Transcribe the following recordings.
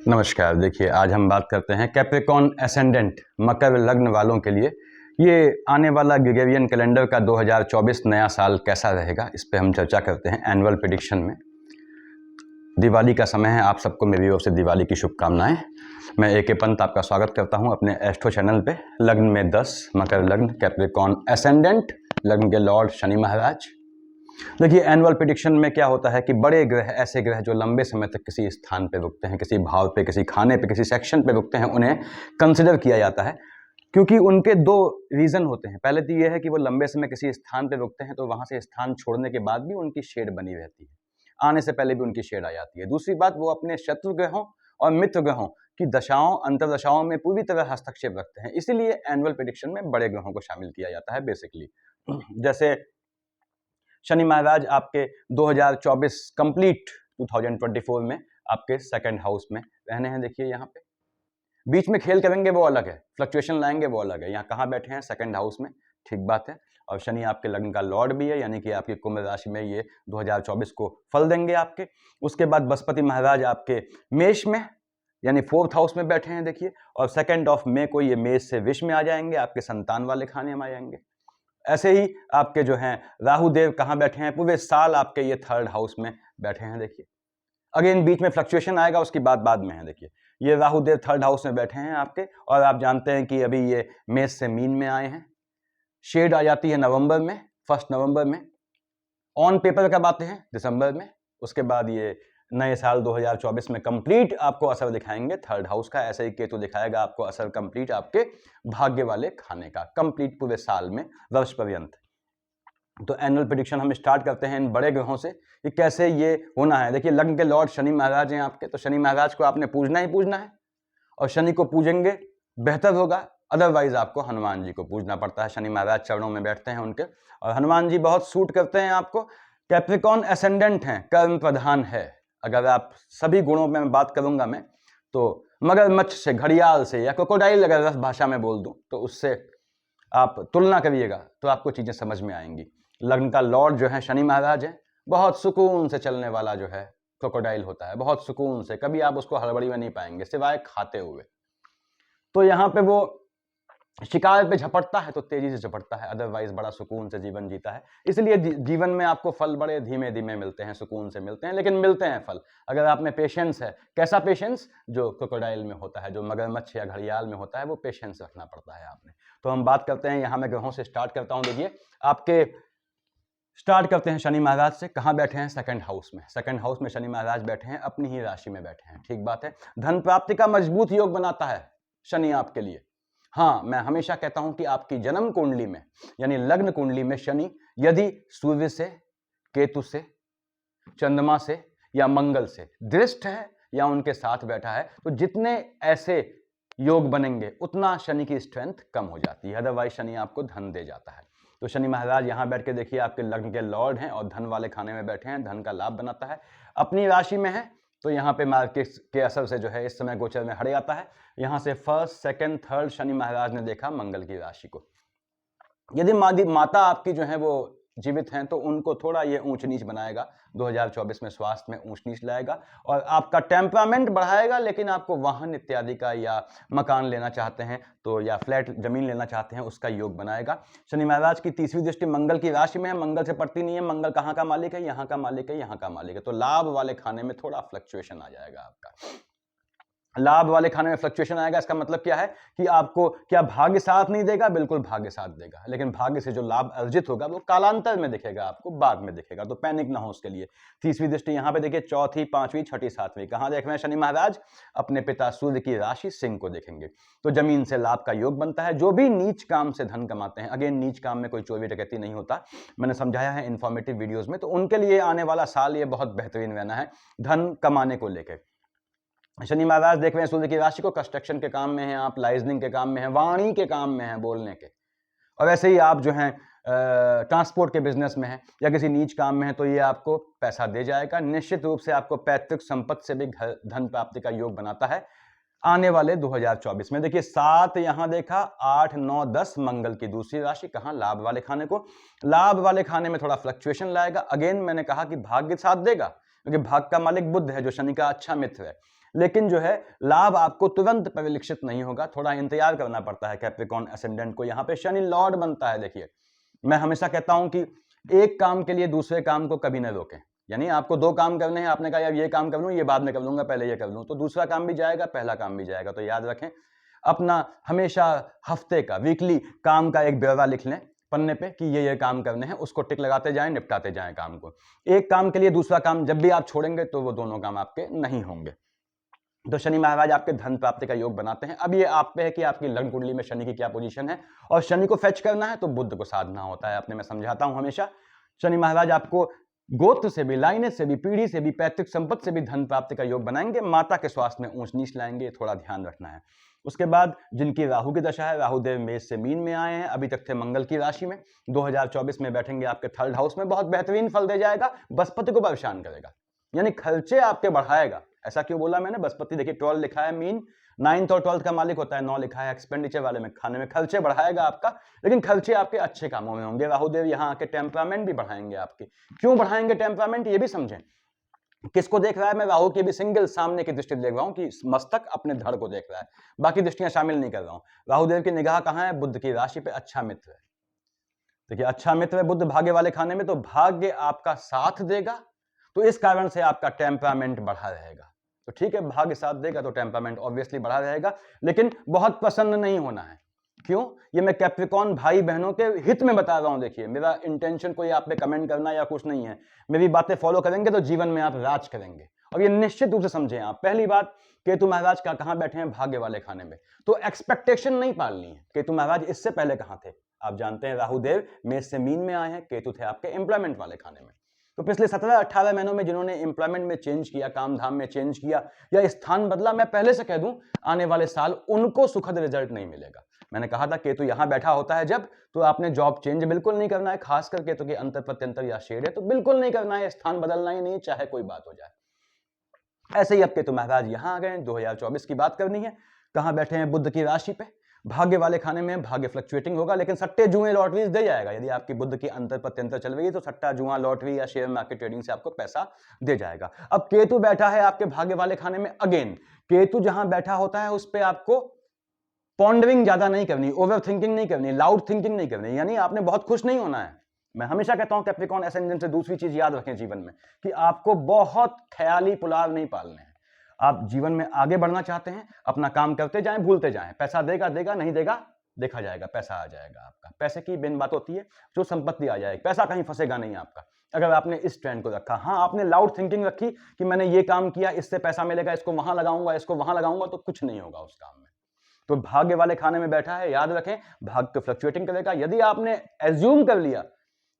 नमस्कार। देखिए, आज हम बात करते हैं कैप्रिकॉर्न एसेंडेंट मकर लग्न वालों के लिए ये आने वाला ग्रेगोरियन कैलेंडर का 2024 नया साल कैसा रहेगा, इस पे हम चर्चा करते हैं एनुअल प्रेडिक्शन में। दिवाली का समय है, आप सबको मेरी ओर से दिवाली की शुभकामनाएं। मैं ए.के. पंत आपका स्वागत करता हूं अपने एस्ट्रो चैनल पे। लग्न में 10 मकर लग्न, कैप्रिकॉर्न एसेंडेंट, लग्न के लॉर्ड शनि महाराज। देखिए, एनुअल प्रेडिक्शन में क्या होता है कि बड़े ग्रह, ऐसे ग्रह जो लंबे समय तक किसी स्थान पे रुकते हैं, किसी भाव पे, किसी खाने पे, किसी सेक्शन पे रुकते हैं, उन्हें कंसिडर किया जाता है क्योंकि उनके दो रीज़न होते हैं। पहले तो ये है कि वो लंबे समय किसी स्थान पे रुकते हैं तो वहाँ से स्थान छोड़ने के बाद भी उनकी शेड बनी रहती है, आने से पहले भी उनकी शेड आ जाती है। दूसरी बात, वो अपने शत्रु ग्रहों और मित्र ग्रहों की दशाओं, अंतर्दशाओं में पूरी तरह हस्तक्षेप रखते हैं। इसीलिए एनुअल प्रेडिक्शन में बड़े ग्रहों को शामिल किया जाता है बेसिकली। जैसे शनि महाराज आपके 2024 कंप्लीट 2024 में आपके सेकंड हाउस में रहने हैं। देखिए, यहाँ पे बीच में खेल करेंगे वो अलग है, फ्लक्चुएशन लाएंगे वो अलग है। यहाँ कहाँ बैठे हैं? सेकंड हाउस में, ठीक बात है। और शनि आपके लग्न का लॉर्ड भी है, यानी कि आपकी कुंभ राशि में ये 2024 को फल देंगे आपके। उसके बाद बृहस्पति महाराज आपके मेष में यानी 4th हाउस में बैठे हैं। देखिए, और 2 मई को ये मेष से विष में आ जाएंगे, आपके संतान वाले खाने में आ जाएंगे। ऐसे ही आपके जो हैं राहु देव कहाँ बैठे हैं? पूरे साल आपके ये 3rd हाउस में बैठे हैं। देखिए, अगेन बीच में फ्लक्चुएशन आएगा, उसकी बात बाद में है। देखिए, ये राहु देव 3rd हाउस में बैठे हैं आपके, और आप जानते हैं कि अभी ये मेष से मीन में आए हैं। शेड आ जाती है नवंबर में, 1 नवंबर में। ऑन पेपर कब आते हैं? दिसंबर में। उसके बाद ये नए साल 2024 में कंप्लीट आपको असर दिखाएंगे 3rd हाउस का। ऐसे ही केतु दिखाएगा आपको असर कंप्लीट आपके भाग्य वाले खाने का, कंप्लीट पूरे साल में, वर्ष पर्यंत। तो एनुअल प्रेडिक्शन हम स्टार्ट करते हैं इन बड़े ग्रहों से कि कैसे ये होना है। देखिए, लग्न के लॉर्ड शनि महाराज हैं आपके, तो शनि महाराज को आपने पूजना ही पूजना है, और शनि को पूजेंगे बेहतर होगा। अदरवाइज आपको हनुमान जी को पूजना पड़ता है। शनि महाराज चरणों में बैठते हैं उनके, और हनुमान जी बहुत सूट करते हैं आपको। कैप्रिकॉर्न एसेंडेंट हैं, कर्म प्रधान है। अगर आप सभी गुणों में बात करूंगा मैं, तो मगरमच्छ से, घड़ियाल से, या क्रोकोडाइल अगर रस भाषा में बोल दूं तो उससे आप तुलना करिएगा तो आपको चीजें समझ में आएंगी। लग्न का लॉर्ड जो है शनि महाराज है, बहुत सुकून से चलने वाला जो है क्रोकोडाइल होता है, बहुत सुकून से, कभी आप उसको हड़बड़ी में नहीं पाएंगे सिवाय खाते हुए। तो यहाँ पे वो शिकार पे झपटता है तो तेजी से झपटता है, अदरवाइज बड़ा सुकून से जीवन जीता है। इसलिए जीवन में आपको फल बड़े धीमे धीमे मिलते हैं, सुकून से मिलते हैं, लेकिन मिलते हैं फल अगर आप में पेशेंस है। कैसा पेशेंस? जो क्रोकोडाइल में होता है, जो मगरमच्छ या घड़ियाल में होता है, वो पेशेंस रखना पड़ता है आपने। तो हम बात करते हैं, यहाँ मैं ग्रहों से स्टार्ट करता हूँ। देखिए, आपके स्टार्ट करते हैं शनि महाराज से। कहाँ बैठे हैं? 2nd हाउस में। 2nd हाउस में शनि महाराज बैठे हैं, अपनी ही राशि में बैठे हैं, ठीक बात है। धन प्राप्ति का मजबूत योग बनाता है शनि आपके लिए। हाँ, मैं हमेशा कहता हूं कि आपकी जन्म कुंडली में यानी लग्न कुंडली में शनि यदि सूर्य से, केतु से, चंद्रमा से या मंगल से दृष्ट है या उनके साथ बैठा है, तो जितने ऐसे योग बनेंगे उतना शनि की स्ट्रेंथ कम हो जाती है। अदरवाइज शनि आपको धन दे जाता है। तो शनि महाराज यहां बैठ के देखिए, आपके लग्न के लॉर्ड हैं और धन वाले खाने में बैठे हैं, धन का लाभ बनाता है। अपनी राशि में है तो यहाँ पे मार्केट के असर से जो है इस समय गोचर में हट जाता है। यहाँ से 1st, 2nd, 3rd शनि महाराज ने देखा मंगल की राशि को। यदि माता आपकी जो है वो जीवित हैं तो उनको थोड़ा ये ऊंच नीच बनाएगा, 2024 में स्वास्थ्य में ऊंच नीच लाएगा, और आपका टेम्परामेंट बढ़ाएगा। लेकिन आपको वाहन इत्यादि का या मकान लेना चाहते हैं तो, या फ्लैट जमीन लेना चाहते हैं, उसका योग बनाएगा। शनि महाराज की 30वीं दृष्टि मंगल की राशि में है, मंगल से पड़ती नहीं है। मंगल कहाँ का मालिक है? यहाँ का मालिक है, यहाँ का मालिक है। तो लाभ वाले खाने में थोड़ा फ्लक्चुएशन आ जाएगा आपका। लाभ वाले खाने में फ्लक्चुएशन आएगा, इसका मतलब क्या है कि आपको क्या भाग्य साथ नहीं देगा? बिल्कुल भाग्य साथ देगा, लेकिन भाग्य से जो लाभ अर्जित होगा वो कालांतर में दिखेगा, आपको बाद में दिखेगा। तो पैनिक ना हो उसके लिए। 30वीं दृष्टि यहाँ पे देखिए, 4th, 5वीं, 6th, 7वीं कहाँ देख रहे हैं शनि महाराज? अपने पिता सूर्य की राशि सिंह को देखेंगे। तो जमीन से लाभ का योग बनता है। जो भी नीच काम से धन कमाते हैं, अगेन नीच काम में कोई चोरी डकैती नहीं होता, मैंने समझाया है इन्फॉर्मेटिव वीडियोज में, तो उनके लिए आने वाला साल ये बहुत बेहतरीन रहना है धन कमाने को लेकर। शनि महाराज देख रहे हैं सूर्य की राशि को, कंस्ट्रक्शन के काम में हैं आप, लाइजनिंग के काम में हैं, वाणी के काम में हैं, बोलने के। और वैसे ही आप जो हैं ट्रांसपोर्ट के बिजनेस में हैं या किसी नीच काम में हैं, तो ये आपको पैसा दे जाएगा। निश्चित रूप से आपको पैतृक संपत्ति से भी धन प्राप्ति का योग बनाता है आने वाले 2024 में। देखिए, 7 यहां देखा, 8, 9, 10 मंगल की दूसरी राशि, कहां? लाभ वाले खाने को। लाभ वाले खाने में थोड़ा फ्लक्चुएशन लाएगा। अगेन मैंने कहा कि भाग्य साथ देगा, क्योंकि भाग का मालिक बुध है जो शनि का अच्छा मित्र है। लेकिन जो है लाभ आपको तुरंत परिलक्षित नहीं होगा, थोड़ा इंतजार करना पड़ता है कैप्रिकॉर्न एसेंडेंट को। यहाँ पे शनि लॉर्ड बनता है। देखिए मैं हमेशा कहता हूं कि एक काम के लिए दूसरे काम को कभी ना रोकें। यानी आपको 2 काम करने हैं, आपने कहा यार ये काम कर लूं, ये बाद में कर लूंगा, पहले ये कर लूं, तो दूसरा काम भी जाएगा, पहला काम भी जाएगा। तो याद रखें अपना हमेशा हफ्ते का वीकली काम का एक ब्यौरा लिख लें पन्ने पे कि ये काम करने हैं, उसको टिक लगाते जाएं, निपटाते जाएं काम को। एक काम के लिए दूसरा काम जब भी आप छोड़ेंगे तो वो दोनों काम आपके नहीं होंगे। तो शनि महाराज आपके धन प्राप्ति का योग बनाते हैं। अब ये आप पे है कि आपकी लग्न कुंडली में शनि की क्या पोजीशन है, और शनि को फेच करना है तो बुध को साधना होता है अपने। मैं समझाता हूं हमेशा, शनि महाराज आपको गोत्र से भी, लाइनेज से भी, पीढ़ी से भी, पैतृक संपत्ति से भी धन प्राप्ति का योग बनाएंगे। माता के स्वास्थ्य में ऊंच नीच लाएंगे, थोड़ा ध्यान रखना है। उसके बाद जिनकी राहु की दशा है, राहु देव मेष से मीन में आए हैं, अभी तक थे मंगल की राशि में, 2024 में बैठेंगे आपके 3rd हाउस में, बहुत बेहतरीन फल दे जाएगा, बृहस्पति को परेशान करेगा, यानी खर्चे आपके बढ़ाएगा। ऐसा क्यों बोला मैंने? बृहस्पति देखिए 12 लिखा है मीन, 9th और 12th का मालिक होता है, 9 लिखा है एक्सपेंडिचर वाले में, खाने में खर्चे बढ़ाएगा आपका, लेकिन खर्चे आपके अच्छे कामों में होंगे। राहुदेव यहाँ आके टेम्परामेंट भी बढ़ाएंगे आपके। क्यों बढ़ाएंगे टेम्परामेंट, ये भी समझें। किसको देख रहा है? मैं राहु की भी सिंगल सामने की दृष्टि देख रहा हूं कि मस्तक अपने धड़ को देख रहा है, बाकी दृष्टियां शामिल नहीं कर रहा हूं। राहुदेव की निगाह कहां है? बुध की राशि पे। अच्छा मित्र है, देखिए अच्छा मित्र है बुध भाग्य वाले खाने में, तो भाग्य आपका साथ देगा, तो इस कारण से आपका टेम्परामेंट बढ़ा रहेगा। तो ठीक है, भाग्य साथ देगा तो टेम्परामेंट ऑब्वियसली बढ़ा रहेगा, लेकिन बहुत प्रसन्न नहीं होना है। क्यों? ये मैं कैप्रिकॉर्न भाई बहनों के हित में बता रहा हूं। देखिए मेरा इंटेंशन कोई आप पे कमेंट करना या कुछ नहीं है, मेरी बातें फॉलो करेंगे तो जीवन में आप राज करेंगे। और ये निश्चित रूप से समझें आप। पहली बात, केतु महाराज का कहां बैठे हैं? भाग्य वाले खाने में, तो एक्सपेक्टेशन नहीं पालनी है। केतु महाराज इससे पहले कहां थे? आप जानते हैं राहुदेव मेष से मीन में आए हैं, केतु थे आपके एम्प्लॉयमेंट वाले खाने में। तो पिछले 17-18 महीनों में जिन्होंने एम्प्लॉयमेंट में चेंज किया, काम धाम में चेंज किया या स्थान बदला, मैं पहले से कह दूं आने वाले साल उनको सुखद रिजल्ट नहीं मिलेगा। मैंने कहा था केतु यहां बैठा होता है जब, तो आपने जॉब चेंज बिल्कुल नहीं करना है, खासकर केतु के अंतर प्रत्यंतर या शेड है तो बिल्कुल नहीं करना है, स्थान बदलना ही नहीं, चाहे कोई बात हो जाए। ऐसे ही अब केतु महाराज यहां आ गए, 2024 की बात करनी है। कहां बैठे हैं? बुध की राशि पे, भाग्य वाले खाने में। भाग्य फ्लक्चुएटिंग होगा, लेकिन सट्टे जुए लॉटरीज दे जाएगा। यदि आपकी बुध की अंतर प्रत्यंतर चल रही है तो सट्टा जुआ लॉटरी या शेयर मार्केट ट्रेडिंग से आपको पैसा दे जाएगा। अब केतु बैठा है आपके भाग्य वाले खाने में। अगेन केतु जहां बैठा होता है उस पर आपको पॉन्डरिंग ज्यादा नहीं करनी, ओवर थिंकिंग नहीं करनी, लाउड थिंकिंग नहीं करनी, यानी आपने बहुत खुश नहीं होना है। मैं हमेशा कहता हूं कैप्रिकॉर्न एसेंडेंट से दूसरी चीज याद रखें जीवन में, कि आपको बहुत ख्याली पुलाव नहीं पालने हैं। आप जीवन में आगे बढ़ना चाहते हैं, अपना काम करते जाएं, भूलते जाएं। पैसा देगा देगा, नहीं देगा देखा जाएगा, पैसा आ जाएगा आपका। पैसे की बिन बात होती है, जो संपत्ति आ जाएगी, पैसा कहीं फंसेगा नहीं आपका, अगर आपने इस ट्रेंड को रखा। हाँ, आपने लाउड थिंकिंग रखी कि मैंने ये काम किया, इससे पैसा मिलेगा, इसको वहां लगाऊंगा, इसको वहां लगाऊंगा, तो कुछ नहीं होगा उस काम में। तो भाग्य वाले खाने में बैठा है, याद रखें भाग्य फ्लक्चुएटिंग करेगा। यदि आपने एज्यूम कर लिया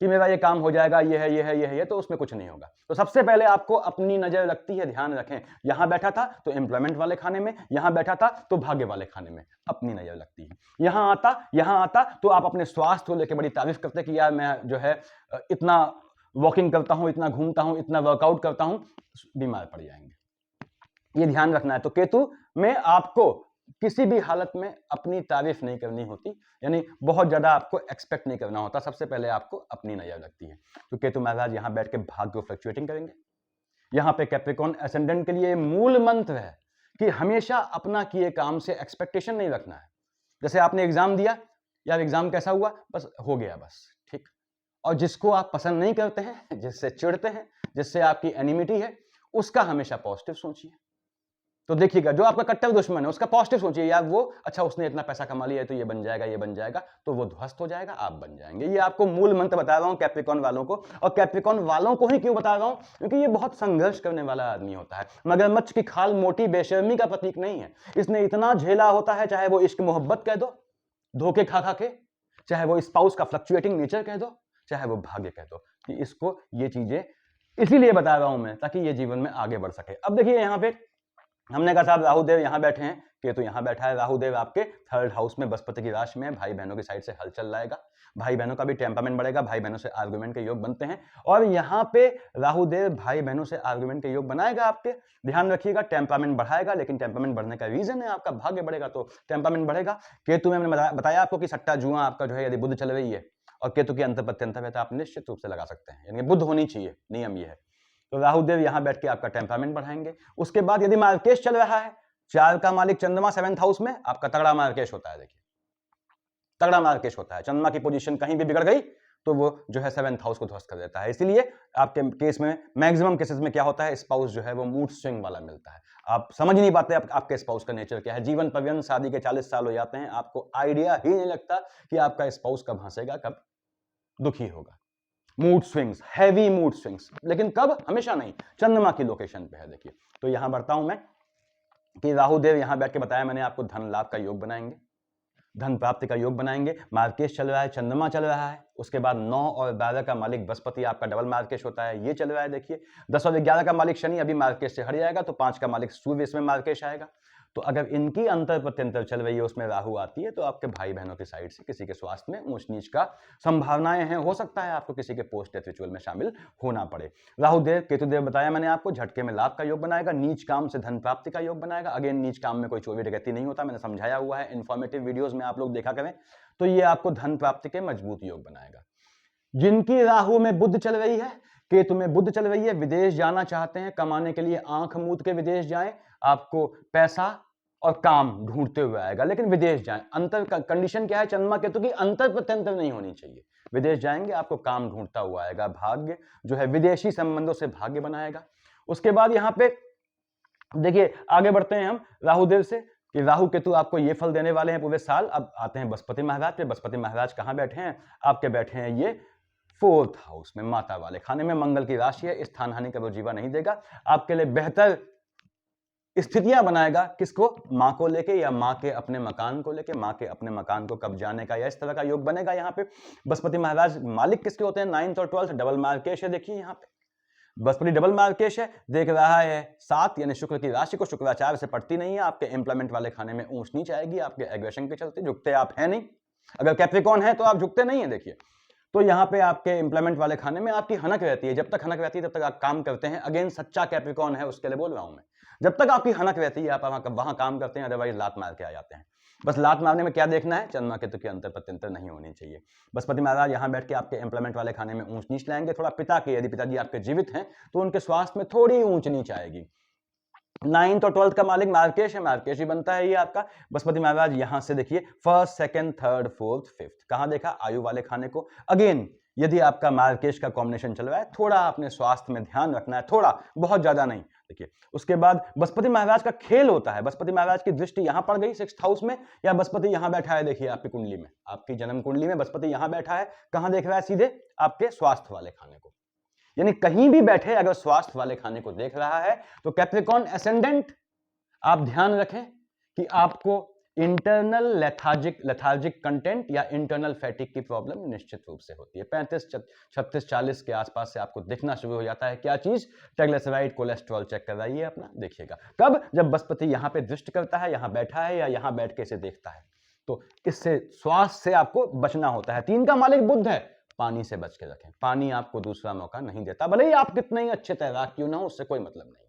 कि मेरा ये काम हो जाएगा, ये है, ये है, ये है, ये, तो उसमें कुछ नहीं होगा। तो सबसे पहले आपको अपनी नजर लगती है, ध्यान रखें। यहां बैठा था तो एम्प्लॉयमेंट वाले खाने में, यहां बैठा था तो भाग्य वाले खाने में, अपनी नजर लगती है। यहां आता तो आप अपने स्वास्थ्य को लेकर बड़ी तारीफ करते कि यार मैं जो है इतना वॉकिंग करता हूं, इतना घूमता हूं, इतना वर्कआउट करता हूं, बीमार पड़ जाएंगे। ये ध्यान रखना है। तो केतु में आपको किसी भी हालत में अपनी तारीफ नहीं करनी होती, यानी बहुत ज्यादा आपको एक्सपेक्ट नहीं करना होता, सबसे पहले आपको अपनी नजर लगती है। तो केतु महाराज यहां बैठ के भाग्य को फ्लक्चुएटिंग करेंगे। यहां पे कैप्रिकॉर्न एसेंडेंट के लिए मूल मंत्र है कि हमेशा अपना किए काम से एक्सपेक्टेशन नहीं रखना है। जैसे आपने एग्जाम दिया, यार एग्जाम कैसा हुआ, बस हो गया, बस ठीक। और जिसको आप पसंद नहीं करते हैं, जिससे चिढ़ते हैं, जिससे आपकी एनिमिटी है, उसका हमेशा पॉजिटिव सोचिए। तो देखिएगा जो आपका कट्टर दुश्मन है उसका पॉजिटिव सोचिए, यार वो अच्छा उसने इतना पैसा कमा लिया है तो ये बन जाएगा, ये बन जाएगा, तो वो ध्वस्त हो जाएगा, आप बन जाएंगे। ये आपको मूल मंत्र बता रहा हूं कैप्रिकॉर्न वालों को। और कैप्रिकॉर्न वालों को ही क्यों बता रहा हूं? क्योंकि ये बहुत संघर्ष करने वाला आदमी होता है। मगरमच्छ की खाल मोटी बेशर्मी का प्रतीक नहीं है। इसने इतना झेला होता है, चाहे वो इश्क मोहब्बत कह दो धोखे खा खा के, चाहे वो स्पाउस का फ्लक्चुएटिंग नेचर कह दो, चाहे वो भाग्य कह दो, कि इसको ये चीजें इसीलिए बता रहा हूं मैं, ताकि ये जीवन में आगे बढ़ सके। अब देखिए यहां पे हमने कहा साहब राहुदेव यहां बैठे हैं, केतु यहां बैठा है। राहुदेव आपके 3rd हाउस में बृहस्पति की राशि में, भाई बहनों की साइड से हलचल लाएगा, भाई बहनों का भी टेम्परामेंट बढ़ेगा, भाई बहनों से आर्गुमेंट के योग बनते हैं। और यहां पे राहुदेव भाई बहनों से आर्गुमेंट के योग बनाएगा आपके। ध्यान रखिएगा, टेम्परामेंट बढ़ाएगा, लेकिन टेम्परामेंट बढ़ने का रीजन है आपका भाग्य बढ़ेगा तो टेम्परामेंट बढ़ेगा। केतु में मैंने बताया आपको कि सट्टा जुआ आपका जो है, यदि बुध चल रही है और केतु की अंतर प्रत्यंतर है तो आप निश्चित रूप से लगा सकते हैं, यानी बुध होनी चाहिए, नियम ये है। तो राहुदेव यहां बैठ के आपका टेम्परामेंट बढ़ाएंगे। उसके बाद यदि मार्केश चल रहा है, 4 का मालिक चंद्रमा 7th हाउस में, आपका तगड़ा मार्केश होता है। देखिए तगड़ा मार्केश होता है, चंद्रमा की पोजीशन कहीं भी बिगड़ गई तो वो जो है 7th हाउस को ध्वस्त कर देता है। इसीलिए आपके केस में मैक्सिमम केसेस में क्या होता है, स्पाउस जो है वो मूड स्विंग वाला मिलता है। आप समझ नहीं पाते आपके स्पाउस का नेचर क्या है। जीवन पर्यंत शादी के 40 साल हो जाते हैं, आपको आइडिया ही नहीं लगता कि आपका स्पाउस कब हंसेगा, कब दुखी होगा। Mood swings, heavy mood swings, लेकिन कब, हमेशा नहीं, चंद्रमा की लोकेशन पे है। देखिए तो यहां बढ़ता हूं मैं कि राहुदेव यहां बैठ के बताया मैंने आपको धन लाभ का योग बनाएंगे, धन प्राप्ति का योग बनाएंगे। मार्केश चल रहा है, चंद्रमा चल रहा है, उसके बाद 9 और 12 का मालिक बृहस्पति आपका डबल मार्केश होता है, ये चल रहा है। देखिए 10 और 11 का मालिक शनि अभी मार्केश से हट जाएगा, तो 5 का मालिक सूर्य इसमें मार्केश आएगा। तो अगर इनकी अंतर प्रत्यंतर चल रही है, उसमें राहु आती है, तो आपके भाई बहनों की साइड से किसी के स्वास्थ्य में ऊंच नीच का संभावनाएं हैं। हो सकता है आपको किसी के पोस्ट डेथ रिचुअल में शामिल होना पड़े। राहुदेव केतुदेव बताया मैंने आपको, झटके में लाभ का योग बनाएगा, नीच काम से धन प्राप्ति का योग बनाएगा। अगेन नीच काम में कोई चोरी डकैती नहीं होता, मैंने समझाया हुआ है, इंफॉर्मेटिव वीडियोज में आप लोग देखा करें। तो ये आपको धन प्राप्ति के मजबूत योग बनाएगा। जिनकी राहु में बुध चल रही है, केतु में बुध चल रही है, विदेश जाना चाहते हैं, कमाने के लिए आंख मूंद के विदेश जाएं, आपको पैसा और काम ढूंढते हुए आएगा, लेकिन विदेश जाएं। अंतर का कंडीशन क्या है, चंद्रमा केतु की अंतर प्रत्यंतर नहीं होनी चाहिए। विदेश जाएंगे, आपको काम ढूंढता हुआ आएगा, भाग्य जो है विदेशी संबंधों से भाग्य बनाएगा। उसके बाद यहां पे देखिए आगे बढ़ते हैं हम राहुदेव से कि राहु केतु आपको ये फल देने वाले हैं पूरे साल। अब आते हैं बृहस्पति महाराज पे। बृहस्पति महाराज कहां बैठे हैं, आपके बैठे हैं ये 4th हाउस में, माता वाले खाने में। मंगल की राशि है, स्थान हानि का वो जीवा नहीं देगा, आपके लिए बेहतर स्थितियां बनाएगा। किसको, मां को लेके, या मां के अपने मकान को लेके, मां के अपने मकान को कब जाने का, या इस तरह का योग बनेगा। यहाँ पे बृहस्पति महाराज मालिक किसके होते हैं, 9th और 12th, डबल मार्केश है। देखिए यहाँ पे बृहस्पति डबल मार्केश है, देख रहा है 7 यानी शुक्र की राशि को, शुक्राचार्य से पड़ती नहीं है। आपके एम्प्लॉयमेंट वाले खाने में ऊंच नीच आएगी, आपके एग्रेशन के चलते। झुकते आप है नहीं, अगर कैप्रिकॉन है तो आप झुकते नहीं है। देखिए तो यहाँ पे आपके एम्प्लॉयमेंट वाले खाने में आपकी हनक रहती है, जब तक हनक रहती है तब तक आप काम करते हैं। अगेन सच्चा कैप्रिकॉन है उसके लिए बोल रहा हूं मैं, जब तक आपकी हनक रहती है आप वहां काम करते हैं, अदरवाइज लात मार के आ जाते हैं। बस लात मारने में क्या देखना है, चंद्रमा केतु की अंतर प्रत्यंतर नहीं होनी चाहिए। बृहस्पति महाराज यहाँ बैठ के आपके एम्प्लॉयमेंट वाले खाने में ऊंच नीच लाएंगे। थोड़ा पिता के, यदि पिताजी आपके जीवित हैं तो उनके स्वास्थ्य में थोड़ी ऊंच नीच आएगी। 9th और 12th का मालिक मार्केश है, मार्केश ही बनता है ये आपका। बृहस्पति महाराज यहां से देखिए 1st, 2nd, 3rd, 4th, 5th कहां देखा, आयु वाले खाने को। अगेन यदि आपका मार्केश का कॉम्बिनेशन चल रहा है, थोड़ा अपने स्वास्थ्य में ध्यान रखना है, थोड़ा, बहुत ज्यादा नहीं। देखिए उसके बाद बृहस्पति महाराज का खेल होता है। बृहस्पति महाराज की दृष्टि यहां पड़ गई 6th हाउस में, या बृहस्पति यहां बैठा है। देखिए आपकी कुंडली में, आपकी जन्म कुंडली में बृहस्पति यहां बैठा है, कहां देख रहा है, सीधे आपके स्वास्थ्य वाले खाने को। यानी कहीं भी बैठे अगर स्वास्थ्य वाले खाने को देख रहा है तो कैप्रिकॉन एसेंडेंट, आप ध्यान रखें कि आपको इंटरनल लेथार्जिक कंटेंट या इंटरनल फैटिक की प्रॉब्लम निश्चित रूप से होती है। 35, 36, 40 के आसपास से आपको दिखना शुरू हो जाता है। क्या चीज, ट्राइग्लिसराइड, कोलेस्ट्रॉल चेक कराइए अपना, देखिएगा। कब, जब बृहस्पति यहां पे दृष्टि करता है, यहां बैठा है, या यहां बैठ के इसे देखता है, तो इससे स्वास्थ्य से आपको बचना होता है। 3 का मालिक बुध है, पानी से बच के रखें। पानी आपको दूसरा मौका नहीं देता, भले ही आप कितने ही अच्छे तैराक क्यों ना हो, उससे कोई मतलब नहीं।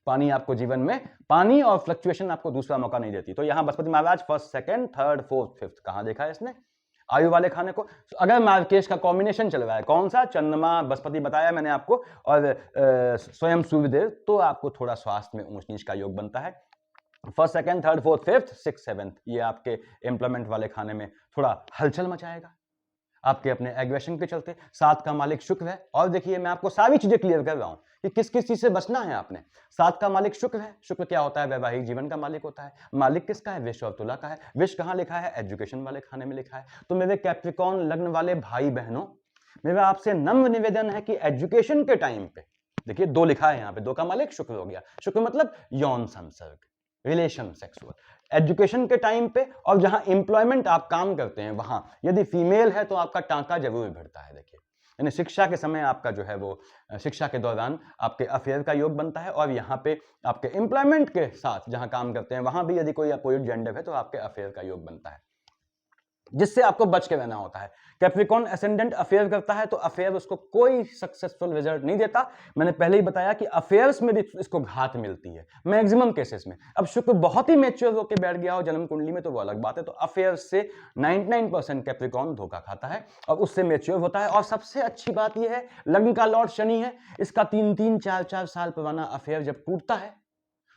पानी आपको जीवन में, पानी और फ्लक्चुएशन आपको दूसरा मौका नहीं देती। तो यहां बृहस्पति महाराज 1st, 2nd, 3rd, 4th, 5th कहां देखा है इसने, आयु वाले खाने को। अगर मार्केश का कॉम्बिनेशन चल रहा है, कौन सा, चंद्रमा बृहस्पति बताया मैंने आपको, और स्वयं सूर्यदेव, तो आपको थोड़ा स्वास्थ्य में ऊंच नीच का योग बनता है। 1st, 2nd, 3rd, 4th, 5th, 6th, 7th ये आपके एम्प्लॉयमेंट वाले खाने में थोड़ा हलचल मचाएगा, आपके अपने एग्रेशन के चलते। 7 का मालिक शुक्र है, और देखिए मैं आपको सारी चीजें क्लियर कर रहा हूं कि किस किस चीज से बचना है आपने। 7 का मालिक शुक्र है, शुक्र क्या होता है, वैवाहिक जीवन का मालिक होता है। मालिक किसका है, विष और तुला का है। विष कहां लिखा है, एजुकेशन वाले खाने में लिखा है। तो मेरे कैप्रिकॉन लग्न वाले भाई बहनों, मेरा आपसे नम्र निवेदन है कि एजुकेशन के टाइम पे, देखिए 2 लिखा है यहाँ पे, 2 का मालिक शुक्र हो गया। शुक्र मतलब यौन संसर्ग, रिलेशन, सेक्सुअल, एजुकेशन के टाइम पे, और जहां एम्प्लॉयमेंट आप काम करते हैं वहां यदि फीमेल है तो आपका टांका जरूर भिड़ता है। देखिए यानी शिक्षा के समय आपका जो है वो, शिक्षा के दौरान आपके अफेयर का योग बनता है, और यहाँ पे आपके एम्प्लॉयमेंट के साथ जहां काम करते हैं वहां भी यदि कोई अपोजिट जेंडर है तो आपके अफेयर का योग बनता है। जिससे आपको बच के रहना होता है। कैप्रिकॉर्न एसेंडेंट अफेयर करता है तो अफेयर उसको कोई सक्सेसफुल रिजल्ट नहीं देता। मैंने पहले ही बताया कि अफेयर्स में भी इसको घात मिलती है मैक्सिमम केसेस में। अब शुक्र बहुत ही मैच्योर होकर बैठ गया हो जन्म कुंडली में तो वो अलग बात है। तो अफेयर्स से 99% कैप्रिकॉर्न धोखा खाता है और उससे मैच्योर होता है। और सबसे अच्छी बात यह है, लग्न का लॉर्ड शनि है, इसका 3-3, 4-4 साल पुराना अफेयर जब टूटता है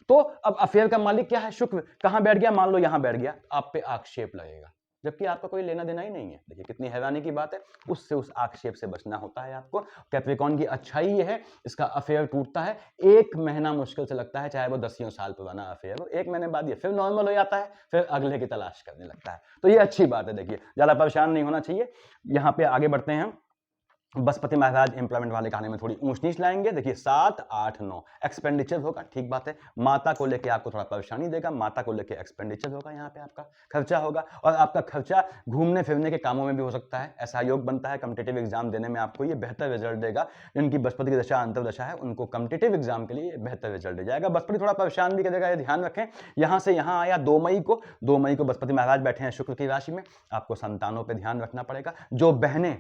तो अब अफेयर का मालिक क्या है? शुक्र। कहां बैठ गया? मान लो यहां बैठ गया, आप पे आक्षेप लगेगा, जबकि आपका कोई लेना देना ही नहीं है। देखिए कितनी हैरानी की बात है। उससे, उस आक्षेप से बचना होता है आपको। कैप्रिकॉर्न की अच्छाई ये है, इसका अफेयर टूटता है 1 महीना मुश्किल से लगता है, चाहे वो 10 साल पुराना अफेयर हो। 1 महीने बाद ये फिर नॉर्मल हो जाता है, फिर अगले की तलाश करने लगता है। तो ये अच्छी बात है। देखिए ज्यादा परेशान नहीं होना चाहिए। यहां पे आगे बढ़ते हैं। बृहस्पति महाराज एम्प्लॉयमेंट वाले कहानी में थोड़ी ऊंच नीच लाएंगे। देखिए 7, 8, 9 एक्सपेंडिचर होगा, ठीक बात है। माता को लेके आपको थोड़ा परेशानी देगा, माता को लेके एक्सपेंडिचर होगा, यहाँ पे आपका खर्चा होगा। और आपका खर्चा घूमने फिरने के कामों में भी हो सकता है। ऐसा योग बनता है कॉम्पिटिटिव एग्जाम देने में आपको ये बेहतर रिजल्ट देगा। जिनकी बृहस्पति की दशा अंतर्दशा है उनको कॉम्पिटिटिव एग्जाम के लिए बेहतर रिजल्ट दे जाएगा। बृहस्पति थोड़ा परेशान भी करेगा, ये ध्यान रखें। यहां से यहां आया 2 मई को, 2 मई को बृहस्पति महाराज बैठे हैं शुक्र की राशि में। आपको संतानों पर ध्यान रखना पड़ेगा। जो बहनें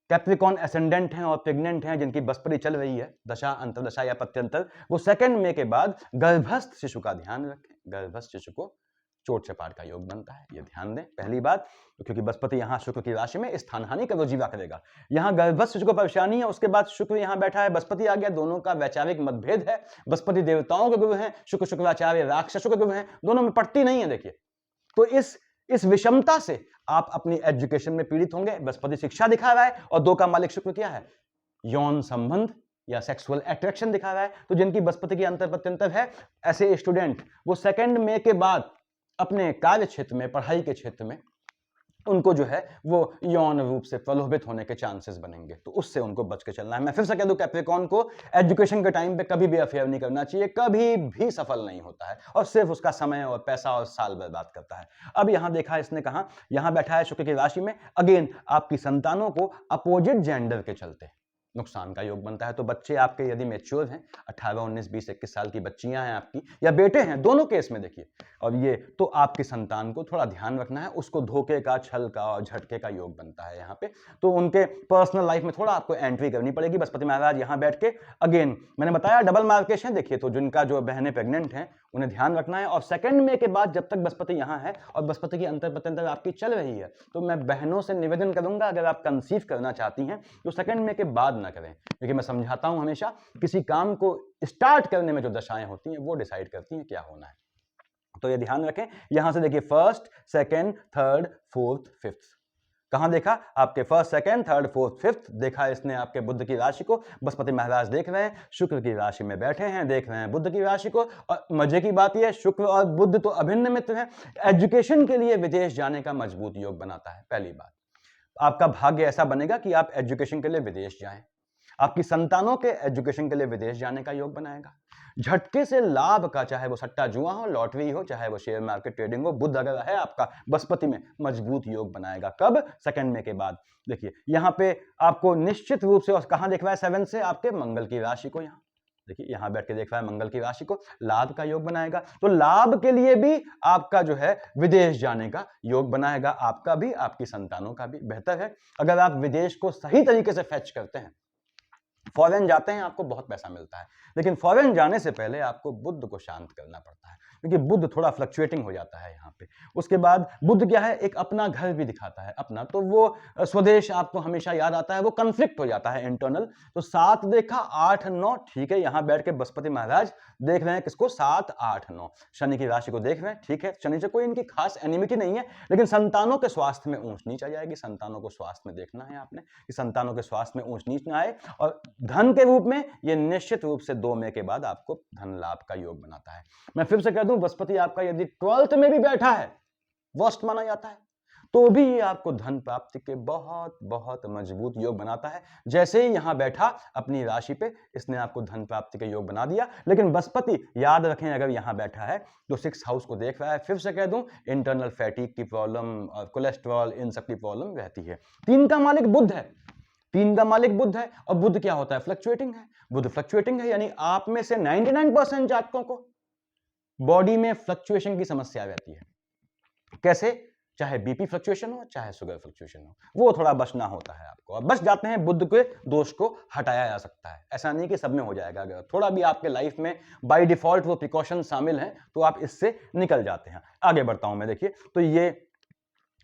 कैप्रिकॉर्न एसेंडेंट हैं और प्रेग्नेंट हैं, जिनकी बृहस्पति चल रही है दशा अंतर्दशा या पत्यंतर, वो 2 मई के बाद गर्भस्थ शिशु का ध्यान रखें। गर्भस्थ शिशु को चोट चपाट का योग बनता है, ये ध्यान दें। पहली बात, क्योंकि बृहस्पति यहां शुक्र की राशि में स्थान हानि का रोजीवा करेगा। यहां गर्भस्थ शिशु को परेशानी है, उसके बाद शुक्र यहां बैठा है, बृहस्पति आ गया, दोनों का वैचारिक मतभेद है। बृहस्पति देवताओं के गुरु हैं, शुक्र शुक्राचार्य राक्षसों के गुरु हैं, दोनों में पड़ती नहीं है। देखिए तो इस विषमता से आप अपनी एजुकेशन में पीड़ित होंगे। बृहस्पति शिक्षा दिखा रहा है और 2 का मालिक शुक्र क्या है? यौन संबंध या सेक्सुअल अट्रैक्शन दिखा रहा है। तो जिनकी बृहस्पति की अंतर प्रत्यंतर है, ऐसे स्टूडेंट वो 2 मई के बाद अपने कार्य क्षेत्र में, पढ़ाई के क्षेत्र में उनको जो है वो यौन रूप से प्रलोभित होने के चांसेस बनेंगे। तो उससे उनको बच के चलना है। मैं फिर से कह दूं, कैप्रिकॉर्न को एजुकेशन के टाइम पे कभी भी अफेयर नहीं करना चाहिए, कभी भी सफल नहीं होता है और सिर्फ उसका समय और पैसा और साल बर्बाद करता है। अब यहां देखा इसने कहा, यहां बैठा है शुक्र की राशि में। अगेन आपकी संतानों को अपोजिट जेंडर के चलते नुकसान का योग बनता है। तो बच्चे आपके यदि मैच्योर हैं, 18, 19, 20, 21 साल की बच्चियां हैं आपकी या बेटे हैं, दोनों केस में देखिए, और ये तो आपकी संतान को थोड़ा ध्यान रखना है। उसको धोखे का, छल का और झटके का योग बनता है यहाँ पे। तो उनके पर्सनल लाइफ में थोड़ा आपको एंट्री करनी पड़ेगी। बृहस्पति महाराज यहाँ बैठ के, अगेन मैंने बताया डबल मार्केशन। देखिए तो जिनका जो बहनें प्रेग्नेंट हैं उन्हें ध्यान रखना है। और 2 मई के बाद जब तक बृहस्पति यहाँ है और बृहस्पति की अंतर प्रत्यंतर आपकी चल रही है, तो मैं बहनों से निवेदन करूंगा, अगर आप कंसीव करना चाहती हैं तो 2 मई के बाद ना करें। क्योंकि मैं समझाता हूं हमेशा, किसी काम को स्टार्ट करने में जो दशाएं होती हैं वो डिसाइड करती हैं क्या होना है। तो ये ध्यान रखें। यहां से देखिए 1st, 2nd, 3rd, 4th, 5th कहां देखा? आपके 1st, 2nd, 3rd, 4th, 5th देखा इसने आपके बुध की राशि को। बृहस्पति महाराज देख रहे हैं, शुक्र की राशि में बैठे हैं, देख रहे हैं बुध की राशि को। और मजे की बात यह है, शुक्र और बुध तो अभिन्न मित्र हैं। एजुकेशन के लिए विदेश जाने का मजबूत योग बनाता है। पहली बात, आपका भाग्य ऐसा बनेगा कि आप एजुकेशन के लिए विदेश जाएं। आपकी संतानों के एजुकेशन के लिए विदेश जाने का योग बनाएगा। झटके से लाभ का, चाहे वो सट्टा जुआ हो, लॉटरी हो, चाहे वो शेयर मार्केट ट्रेडिंग हो, बुध अगर है आपका बृहस्पति में, मजबूत योग बनाएगा। कब? 2 मई के बाद। देखिए यहां पे आपको निश्चित रूप से, और कहां देख रहा है 7 से आपके मंगल की राशि को। यहां देखिए, यहां बैठ के देख रहा है मंगल की राशि को, लाभ का योग बनाएगा। तो लाभ के लिए भी आपका जो है विदेश जाने का योग बनाएगा, आपका भी, आपकी संतानों का भी। बेहतर है अगर आप विदेश को सही तरीके से फैच करते हैं, फॉरेन जाते हैं, आपको बहुत पैसा मिलता है, लेकिन फॉरेन जाने से पहले आपको बुध को शांत करना पड़ता है, क्योंकि बुध थोड़ा फ्लक्चुएटिंग हो जाता है यहाँ पे। उसके बाद बुध क्या है? एक अपना घर भी दिखाता है अपना, तो वो स्वदेश आपको हमेशा याद आता है, वो कंफ्लिक्ट हो जाता है इंटरनल। तो 7 देखा, 8, 9 ठीक है। यहाँ बैठ के बृहस्पति महाराज देख रहे हैं किसको? 7, 8, 9 शनि की राशि को देख रहे हैं, ठीक है। शनि से कोई इनकी खास एनिमिटी नहीं है, लेकिन संतानों के स्वास्थ्य में ऊंच नीच आ जाएगी। संतानों को स्वास्थ्य में देखना है आपने कि संतानों के स्वास्थ्य में ऊंच नीच ना आए। और धन के रूप में ये निश्चित रूप से 2 मई के बाद आपको धन लाभ का योग बनाता है। मैं फिर से कह दूं, बृहस्पति आपका यदि 12th में भी बैठा है, वर्स्ट माना जाता है, तो भी ये आपको धन प्राप्ति के बहुत बहुत मजबूत योग बनाता है। जैसे ही यहां बैठा अपनी राशि पे, इसने आपको धन प्राप्ति के योग बना दिया। लेकिन बृहस्पति याद रखें, अगर यहां बैठा है तो 6th हाउस को देख रहा है। फिर से कह दूं, इंटरनल फैटिक की प्रॉब्लम और कोलेस्ट्रॉल, इन सब की प्रॉब्लम रहती है। 3 का मालिक बुध है, 3 का मालिक बुध है, और बुध क्या होता है? फ्लक्चुएटिंग है। बुध फ्लक्चुएटिंग है, यानी आप में से 99% जातकों को बॉडी में फ्लक्चुएशन की समस्या रहती है। कैसे? चाहे बीपी फ्लक्चुएशन हो, चाहे शुगर फ्लक्चुएशन हो, वो थोड़ा बचना होता है आपको। अब बच जाते हैं, बुध के दोष को हटाया जा सकता है। ऐसा नहीं कि सब में हो जाएगा, अगर थोड़ा भी आपके लाइफ में बाय डिफॉल्ट वो प्रिकॉशन शामिल हैं तो आप इससे निकल जाते हैं। आगे बढ़ता हूं मैं। देखिए, तो ये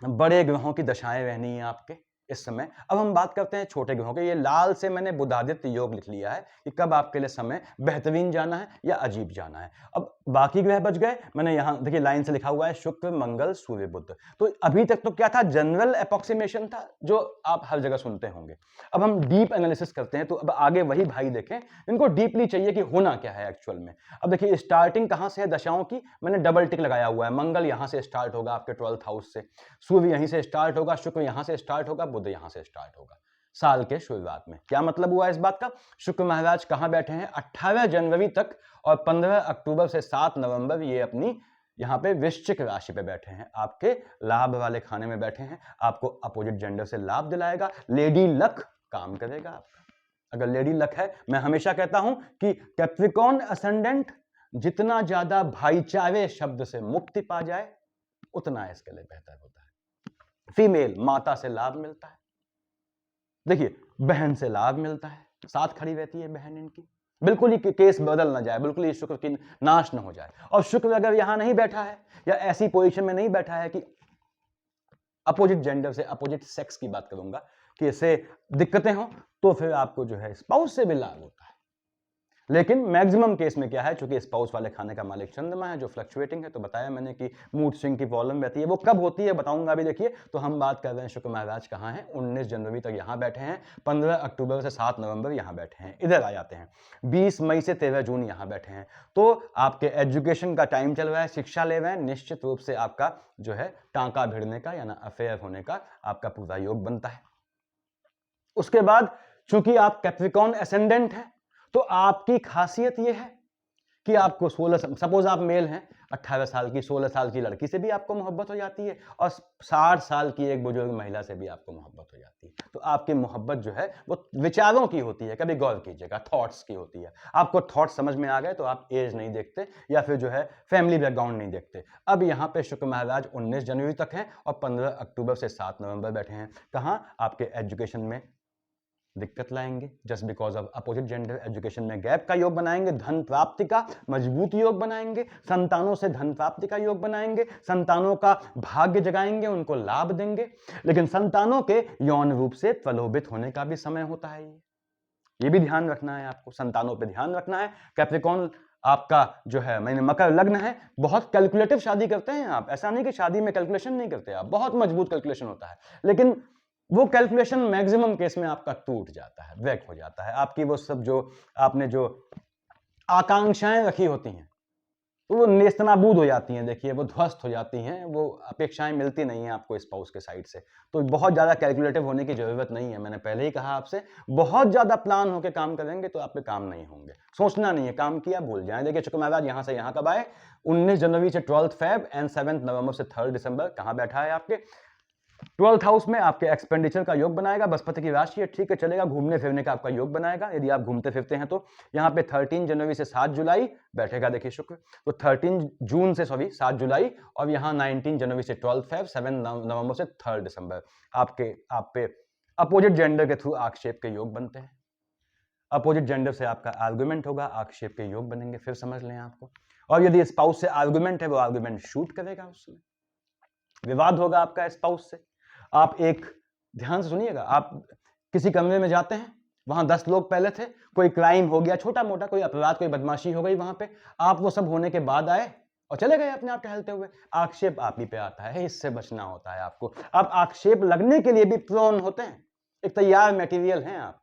बड़े ग्रहों की दशाएं रहनी है आपके इस समय। अब हम बात करते हैं छोटे ग्रहों के। ये लाल से मैंने बुधादित्य योग लिख लिया है कि कब आपके लिए समय बेहतरीन जाना है या अजीब जाना है। अब बाकी ग्रह बच गए, मैंने यहां देखिए लाइन से लिखा हुआ है शुक्र, मंगल, सूर्य, बुध। तो अभी तक तो क्या था, जनरल अप्रोक्सीमेशन था जो आप हर जगह सुनते होंगे। अब हम डीप एनालिसिस करते हैं, तो अब आगे वही भाई देखें, इनको डीपली चाहिए कि होना क्या है एक्चुअल में। अब देखिए स्टार्टिंग कहां से है दशाओं की, मैंने डबल टिक लगाया हुआ है। मंगल यहां से स्टार्ट होगा आपके 12th हाउस से, सूर्य यहीं से स्टार्ट होगा, शुक्र यहां से स्टार्ट होगा, बुध यहां से स्टार्ट होगा साल के शुरुआत में। क्या मतलब हुआ इस बात का, शुक्र महाराज कहां बैठे हैं 18 जनवरी तक, और 15 अक्टूबर से 7 नवंबर ये अपनी यहां पे वृश्चिक राशि पे बैठे हैं, आपके लाभ वाले खाने में बैठे हैं। आपको अपोजिट जेंडर से लाभ दिलाएगा, लेडी लक काम करेगा आपका। अगर लेडी लक है, मैं हमेशा कहता हूं कि कैप्रिकॉर्न असेंडेंट जितना ज्यादा भाईचारे शब्द से मुक्ति पा जाए उतना इसके लिए बेहतर होता है। फीमेल माता से लाभ मिलता है, देखिए बहन से लाभ मिलता है, साथ खड़ी रहती है बहन इनकी, बिल्कुल ही केस बदल ना जाए, बिल्कुल ही शुक्र की नाश ना हो जाए। और शुक्र अगर यहां नहीं बैठा है या ऐसी पोजीशन में नहीं बैठा है कि अपोजिट जेंडर से, अपोजिट सेक्स की बात करूंगा, कि इससे दिक्कतें हो, तो फिर आपको जो है स्पाउस से भी लाभ होता है। लेकिन मैक्सिमम केस में क्या है, चूंकि स्पाउस वाले खाने का मालिक चंद्रमा है जो फ्लक्चुएटिंग है, तो बताया मैंने कि मूड स्विंग की प्रॉब्लम रहती है। वो कब होती है बताऊंगा अभी। देखिए, तो हम बात कर रहे हैं शुक्र महाराज कहाँ हैं, 19 जनवरी तक यहाँ बैठे हैं, 15 अक्टूबर से 7 नवंबर यहाँ बैठे हैं। इधर आ जाते हैं, 20 मई से 13 जून यहाँ बैठे हैं। तो आपके एजुकेशन का टाइम चल रहा है, शिक्षा ले रहे हैं, निश्चित रूप से आपका जो है टांका भिड़ने का या ना अफेयर होने का आपका पूरा योग बनता है। उसके बाद चूंकि आप कैप्रिकॉर्न एसेंडेंट है, तो आपकी खासियत यह है कि आपको 16, सपोज आप मेल हैं, 18 साल की 16 साल की लड़की से भी आपको मोहब्बत हो जाती है, और 60 साल की एक बुजुर्ग महिला से भी आपको मोहब्बत हो जाती है। तो आपकी मोहब्बत जो है वो विचारों की होती है, कभी गौर कीजिएगा, थॉट्स की होती है। आपको थॉट्स समझ में आ गए तो आप एज नहीं देखते या फिर जो है फैमिली बैकग्राउंड नहीं देखते। अब यहाँ पे शुक्र महाराज 19 जनवरी तक हैं और 15 अक्टूबर से 7 नवंबर बैठे हैं। कहाँ, आपके एजुकेशन में दिक्कत लाएंगे, just because of opposite gender. Education में गैप का योग बनाएंगे, धन प्राप्ति का मजबूत योग बनाएंगे, संतानों से धन प्राप्ति का योग बनाएंगे, संतानों का भाग्य जगाएंगे, उनको लाभ देंगे। लेकिन संतानों के यौन रूप से प्रलोभित होने का भी समय होता है, ये भी ध्यान रखना है आपको, संतानों पर ध्यान रखना है। कैप्रिकॉर्न आपका जो है, मैंने मकर लग्न है, बहुत कैलकुलेटिव शादी करते हैं आप, ऐसा नहीं कि शादी में कैलकुलेशन नहीं करते आप, बहुत मजबूत कैलकुलेशन होता है। लेकिन वो कैलकुलेशन मैक्सिमम केस में आपका टूट जाता है, ब्रेक हो जाता है। आपकी वो सब जो आपने जो आकांक्षाएं रखी होती हैं वो नेस्तनाबूद हो जाती हैं, देखिए वो ध्वस्त हो जाती हैं, वो अपेक्षाएं मिलती नहीं है आपको स्पाउस के साइड से। तो बहुत ज़्यादा कैलकुलेटिव होने की ज़रूरत नहीं है, मैंने पहले ही कहा आपसे। बहुत ज़्यादा प्लान होकर काम करेंगे तो आपके काम नहीं होंगे, सोचना नहीं है, काम किया भूल जाएं। देखिए शुक्र महाराज यहाँ से यहाँ कब आए, 19 जनवरी से 12 फेब एंड 7 नवंबर से 3 दिसंबर कहाँ बैठा है आपके 12th हाउस में। आपके एक्सपेंडिचर का योग बनाएगा, बृहस्पति की राशि है, ठीक है चलेगा, घूमने फिरने का आपका योग बनाएगा यदि आप घूमते फिरते हैं तो। यहाँ पे 13 जनवरी से 7 जुलाई बैठेगा, देखिए शुक्र, तो 13 जून से 7 जुलाई, और यहाँ 19 जनवरी से 12 फेब, 7 नवंबर से 3 दिसंबर आप पे अपोजिट जेंडर के थ्रू आक्षेप के योग बनते हैं। अपोजिट जेंडर से आपका आर्गुमेंट होगा, आक्षेप के योग बनेंगे, फिर समझ लें आपको। और यदि स्पाउस से आर्गुमेंट है, वो आर्गुमेंट शूट करेगा, उसमें विवाद होगा आपका स्पाउस से। आप एक ध्यान से सुनिएगा, आप किसी कमरे में जाते हैं, वहां 10 लोग पहले थे, कोई क्राइम हो गया छोटा मोटा, कोई अपराध, कोई बदमाशी हो गई वहां पे, आप वो सब होने के बाद आए और चले गए अपने आप टहलते हुए, आक्षेप आप ही पे आता है, इससे बचना होता है आपको। आप आक्षेप लगने के लिए भी प्रोन होते हैं, एक तैयार मटेरियल हैं आप,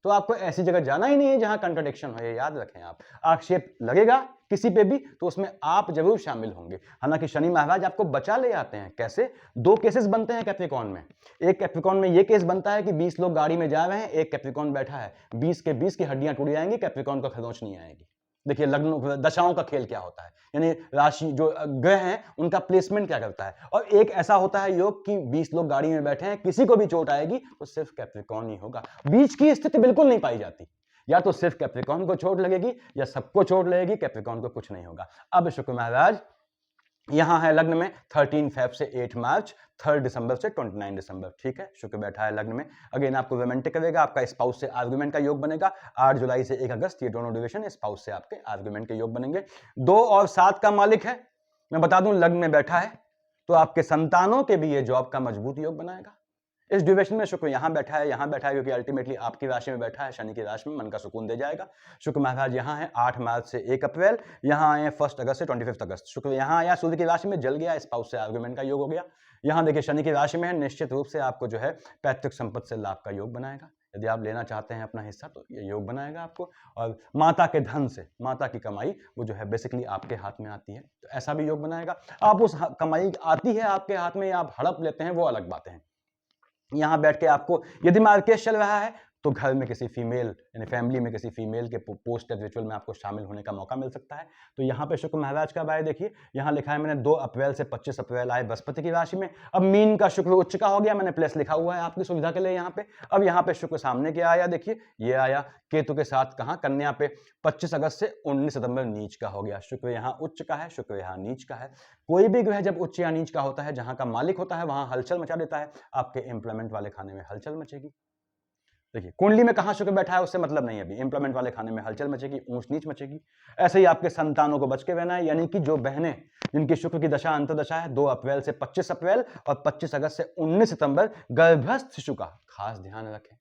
तो आपको ऐसी जगह जाना ही नहीं है जहां कंट्राडिक्शन हो, ये याद रखें आप। आक्षेप लगेगा किसी पे भी तो उसमें आप जरूर शामिल होंगे। हालांकि शनि महाराज आपको बचा ले आते हैं, कैसे, 2 केसेस बनते हैं कैप्रिकॉर्न में। एक कैप्रिकॉर्न में ये केस बनता है कि 20 लोग गाड़ी में जा रहे हैं, एक कैप्रिकॉर्न बैठा है, 20 के 20 की हड्डियां टूट जाएंगी, कैप्रिकॉर्न को खरोंच नहीं आएगी। देखिए लग्न दशाओं का खेल क्या होता है, यानी राशि जो ग्रह हैं उनका प्लेसमेंट क्या करता है। और एक ऐसा होता है योग कि 20 लोग गाड़ी में बैठे हैं, किसी को भी चोट आएगी तो सिर्फ कैप्रिकॉर्न ही होगा, बीच की स्थिति बिल्कुल नहीं पाई जाती, या तो सिर्फ कैप्रिकॉर्न को चोट लगेगी या सबको चोट लगेगी, कैप्रिकॉर्न को कुछ नहीं होगा। अब शुक्र महाराज यहाँ है लग्न में 13 फेब से 8 मार्च, 3 दिसंबर से 29 दिसंबर। ठीक है, शुक्र बैठा है लग्न में। अगेन आपको रोमांटिक करेगा, आपका स्पाउस से आर्गुमेंट का योग बनेगा। 8 जुलाई से 1 अगस्त ये दोनों ड्यूरेशन स्पाउस से आपके आर्गुमेंट के योग बनेंगे। 2 और 7 का मालिक है, मैं बता दूं लग्न में बैठा है, तो आपके संतानों के भी ये जॉब का मजबूत योग बनाएगा। इस ड्यूरेशन में शुक्र यहाँ बैठा है, क्योंकि अल्टीमेटली आपकी राशि में बैठा है, शनि की राशि में, मन का सुकून दे जाएगा। शुक्र महाराज यहाँ है 8 मार्च से 1 अप्रैल, यहाँ आए 1 अगस्त से 25 अगस्त। शुक्र यहाँ आया, सूर्य की राशि में जल गया, स्पाउस से आर्गुमेंट का योग हो गया। यहाँ देखिए शनि की राशि में है, निश्चित रूप से आपको जो है पैतृक संपत्ति से लाभ का योग बनाएगा। यदि आप लेना चाहते हैं अपना हिस्सा तो ये योग बनाएगा आपको। और माता के धन से, माता की कमाई वो जो है बेसिकली आपके हाथ में आती है, तो ऐसा भी योग बनाएगा। आप उस कमाई आती है आपके हाथ में, आप हड़प लेते हैं, वो अलग बातें हैं। यहां बैठ के आपको यदि मार्केट चल रहा है तो घर में किसी फीमेल यानी फैमिली में किसी फीमेल के पोस्ट रिचुअल में आपको शामिल होने का मौका मिल सकता है। तो यहाँ पे शुक्र महाराज का बाय देखिए, यहाँ लिखा है मैंने 2 अप्रैल से 25 अप्रैल आए बृहस्पति की राशि में। अब मीन का शुक्र उच्च का हो गया, मैंने प्लस लिखा हुआ है आपकी सुविधा के लिए यहाँ पे। अब यहाँ पे शुक्र सामने क्या आया, देखिए ये आया केतु के साथ कहाँ, कन्या पे 25 अगस्त से 19 सितंबर नीच का हो गया। शुक्र यहाँ उच्च का है, शुक्र यहाँ नीच का है। कोई भी ग्रह जब उच्च या नीच का होता है, जहां का मालिक होता है वहां हलचल मचा देता है। आपके एम्प्लॉयमेंट वाले खाने में हलचल मचेगी। देखिए कुंडली में कहां शुक्र बैठा है उससे मतलब नहीं है, अभी एम्प्लॉयमेंट वाले खाने में हलचल मचेगी, ऊंच नीच मचेगी। ऐसे ही आपके संतानों को बच के रहना है, यानी कि जो बहनें जिनकी शुक्र की दशा अंतर्दशा है 2 अप्रैल से 25 अप्रैल और 25 अगस्त से 19 सितंबर, गर्भस्थ शिशु का खास ध्यान रखें,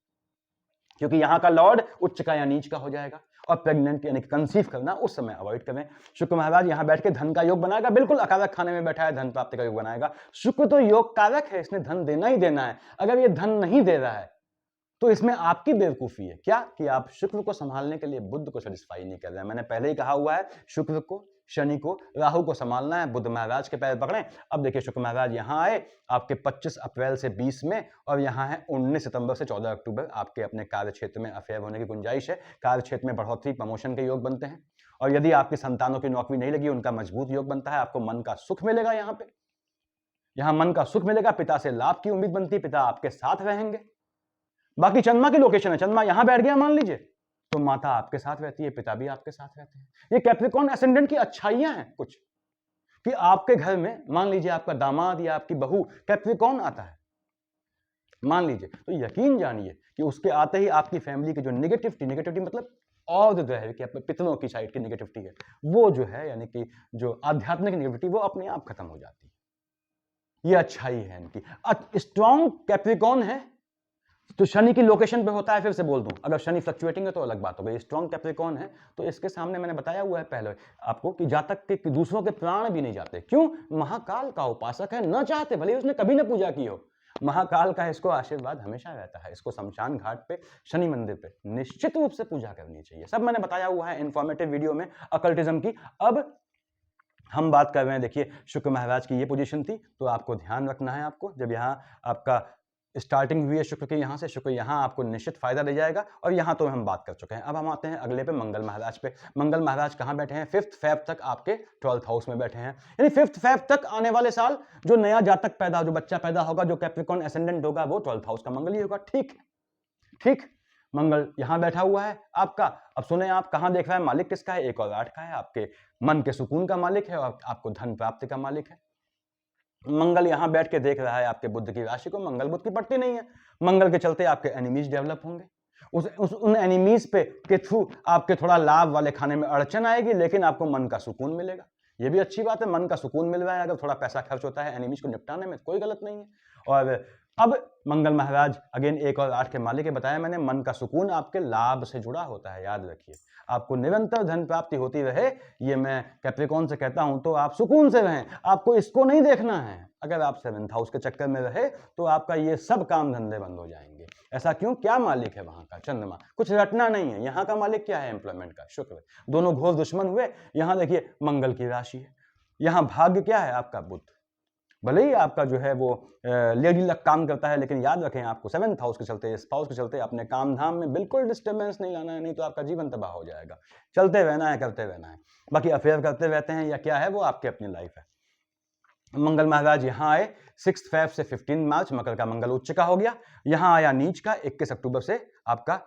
क्योंकि यहां का लॉर्ड उच्च का या नीच का हो जाएगा। और प्रेग्नेंट यानी कंसीव करना उस समय अवॉइड करें। शुक्र महाराज यहां बैठ के धन का योग बनाएगा, बिल्कुल अकारक खाने में बैठा है, धन प्राप्ति का योग बनाएगा। शुक्र तो योग कारक है, इसने धन देना ही देना है। अगर ये धन नहीं दे रहा है तो इसमें आपकी बेवकूफी है क्या, कि आप शुक्र को संभालने के लिए बुध को सेटिस्फाई नहीं कर रहे हैं। मैंने पहले ही कहा हुआ है, शुक्र को, शनि को, राहु को संभालना है, बुध महाराज के पैर पकड़ें। अब देखिए शुक्र महाराज यहां आए आपके 25 अप्रैल से 20 में, और यहां है 19 सितंबर से 14 अक्टूबर। आपके अपने कार्य क्षेत्र में अफेयर होने की गुंजाइश है, कार्य क्षेत्र में बढ़ोतरी, प्रमोशन के योग बनते हैं। और यदि आपकी संतानों की नौकरी नहीं लगी, उनका मजबूत योग बनता है, आपको मन का सुख मिलेगा। यहां मन का सुख मिलेगा, पिता से लाभ की उम्मीद बनती है, पिता आपके साथ रहेंगे। बाकी चंद्रमा की लोकेशन है, चंद्रमा यहां बैठ गया मान लीजिए, तो माता आपके साथ रहती है, पिता भी आपके साथ रहते हैं। ये कैप्रिकॉर्न एसेंडेंट की अच्छाइयां हैं कुछ, कि आपके घर में मान लीजिए आपका दामाद या आपकी बहू कैप्रिकॉर्न आता है मान लीजिए, तो यकीन जानिए कि उसके आते ही आपकी फैमिली की जो नेगेटिविटी मतलब और जो है कि पितरों की साइड की नेगेटिविटी है, वो जो है यानी कि जो आध्यात्मिक नेगेटिविटी, वो अपने आप खत्म हो जाती है। ये अच्छाई है इनकी। स्ट्रॉन्ग कैप्रिकॉर्न है तो शनि की लोकेशन पे होता है, फिर से बोल दूं, अगर शनि फ्लक्चुएटिंग है तो अलग बात हो गई। स्ट्रॉन्ग कैप्रिकॉर्न है तो इसके सामने मैंने बताया हुआ है पहले आपको कि जातक के दूसरों के प्राण भी नहीं जाते। क्यों? महाकाल का उपासक है, न चाहते भले उसने कभी ना पूजा की हो, महाकाल का इसको आशीर्वाद हमेशा रहता है। इसको शमशान घाट पे, शनि मंदिर पे निश्चित रूप से पूजा करनी चाहिए। सब मैंने बताया हुआ है इन्फॉर्मेटिव वीडियो में अकल्टिज्म की। अब हम बात कर रहे हैं, देखिए शुक्र महाराज की ये पोजीशन थी, तो आपको ध्यान रखना है। आपको जब यहाँ आपका स्टार्टिंग हुई है शुक्र के यहाँ से, शुक्र यहाँ आपको निश्चित फायदा दे जाएगा। और यहाँ तो हम बात कर चुके हैं। अब हम आते हैं अगले पे, मंगल महाराज पे। मंगल महाराज कहाँ बैठे हैं? 5 फेब तक आपके 12th हाउस में बैठे हैं, यानी 5 फेब तक आने वाले साल जो नया जातक पैदा, जो बच्चा पैदा होगा, जो कैप्रिकॉर्न एसेंडेंट होगा, वो 12th हाउस का मंगल ही होगा। ठीक, मंगल यहां बैठा हुआ है आपका। अब सुने, आप कहां देख रहे हैं, मालिक किसका है? 1 और 8 का है, आपके मन के सुकून का मालिक है और आपको धन प्राप्ति का मालिक है। मंगल यहां बैठ के देख रहा है आपके बुध की राशि को, मंगल बुध की पड़ती नहीं है। मंगल के चलते आपके एनिमीज डेवलप होंगे, उन एनिमीज पे के थ्रू आपके थोड़ा लाभ वाले खाने में अड़चन आएगी, लेकिन आपको मन का सुकून मिलेगा। ये भी अच्छी बात है, मन का सुकून मिल रहा है। अगर थोड़ा पैसा खर्च होता है एनिमीज को निपटाने में, कोई गलत नहीं है। और अब मंगल महाराज अगेन 1 और 8 के मालिक है, बताया मैंने, मन का सुकून आपके लाभ से जुड़ा होता है। याद रखिए, आपको निरंतर धन प्राप्ति होती रहे, ये मैं कैप्रिकॉर्न से कहता हूं, तो आप सुकून से रहें। आपको इसको नहीं देखना है। अगर आप 7th हाउस के चक्कर में रहे तो आपका ये सब काम धंधे बंद हो जाएंगे। ऐसा क्यों? क्या मालिक है वहां का? चंद्रमा। कुछ रटना नहीं है। यहाँ का मालिक क्या है? एम्प्लॉयमेंट का, शुक्र। दोनों घोर दुश्मन हुए। यहाँ देखिए मंगल की राशि है, यहाँ भाग्य क्या है? आपका बुध। भले ही आपका जो है वो लेडी लक काम करता है, लेकिन याद रखें आपको 7th हाउस के चलते, स्पाउस के चलते अपने काम धाम में बिल्कुल डिस्टर्बेंस नहीं लाना है, नहीं तो आपका जीवन तबाह हो जाएगा। चलते रहना है, करते रहना है। बाकी अफेयर करते रहते हैं या क्या है, वो आपकी अपनी लाइफ है। मंगल महाराज यहाँ आए 6 फेब से 15 मार्च, मकर का मंगल उच्च का हो गया। यहाँ आया नीच का 21 अक्टूबर से आपका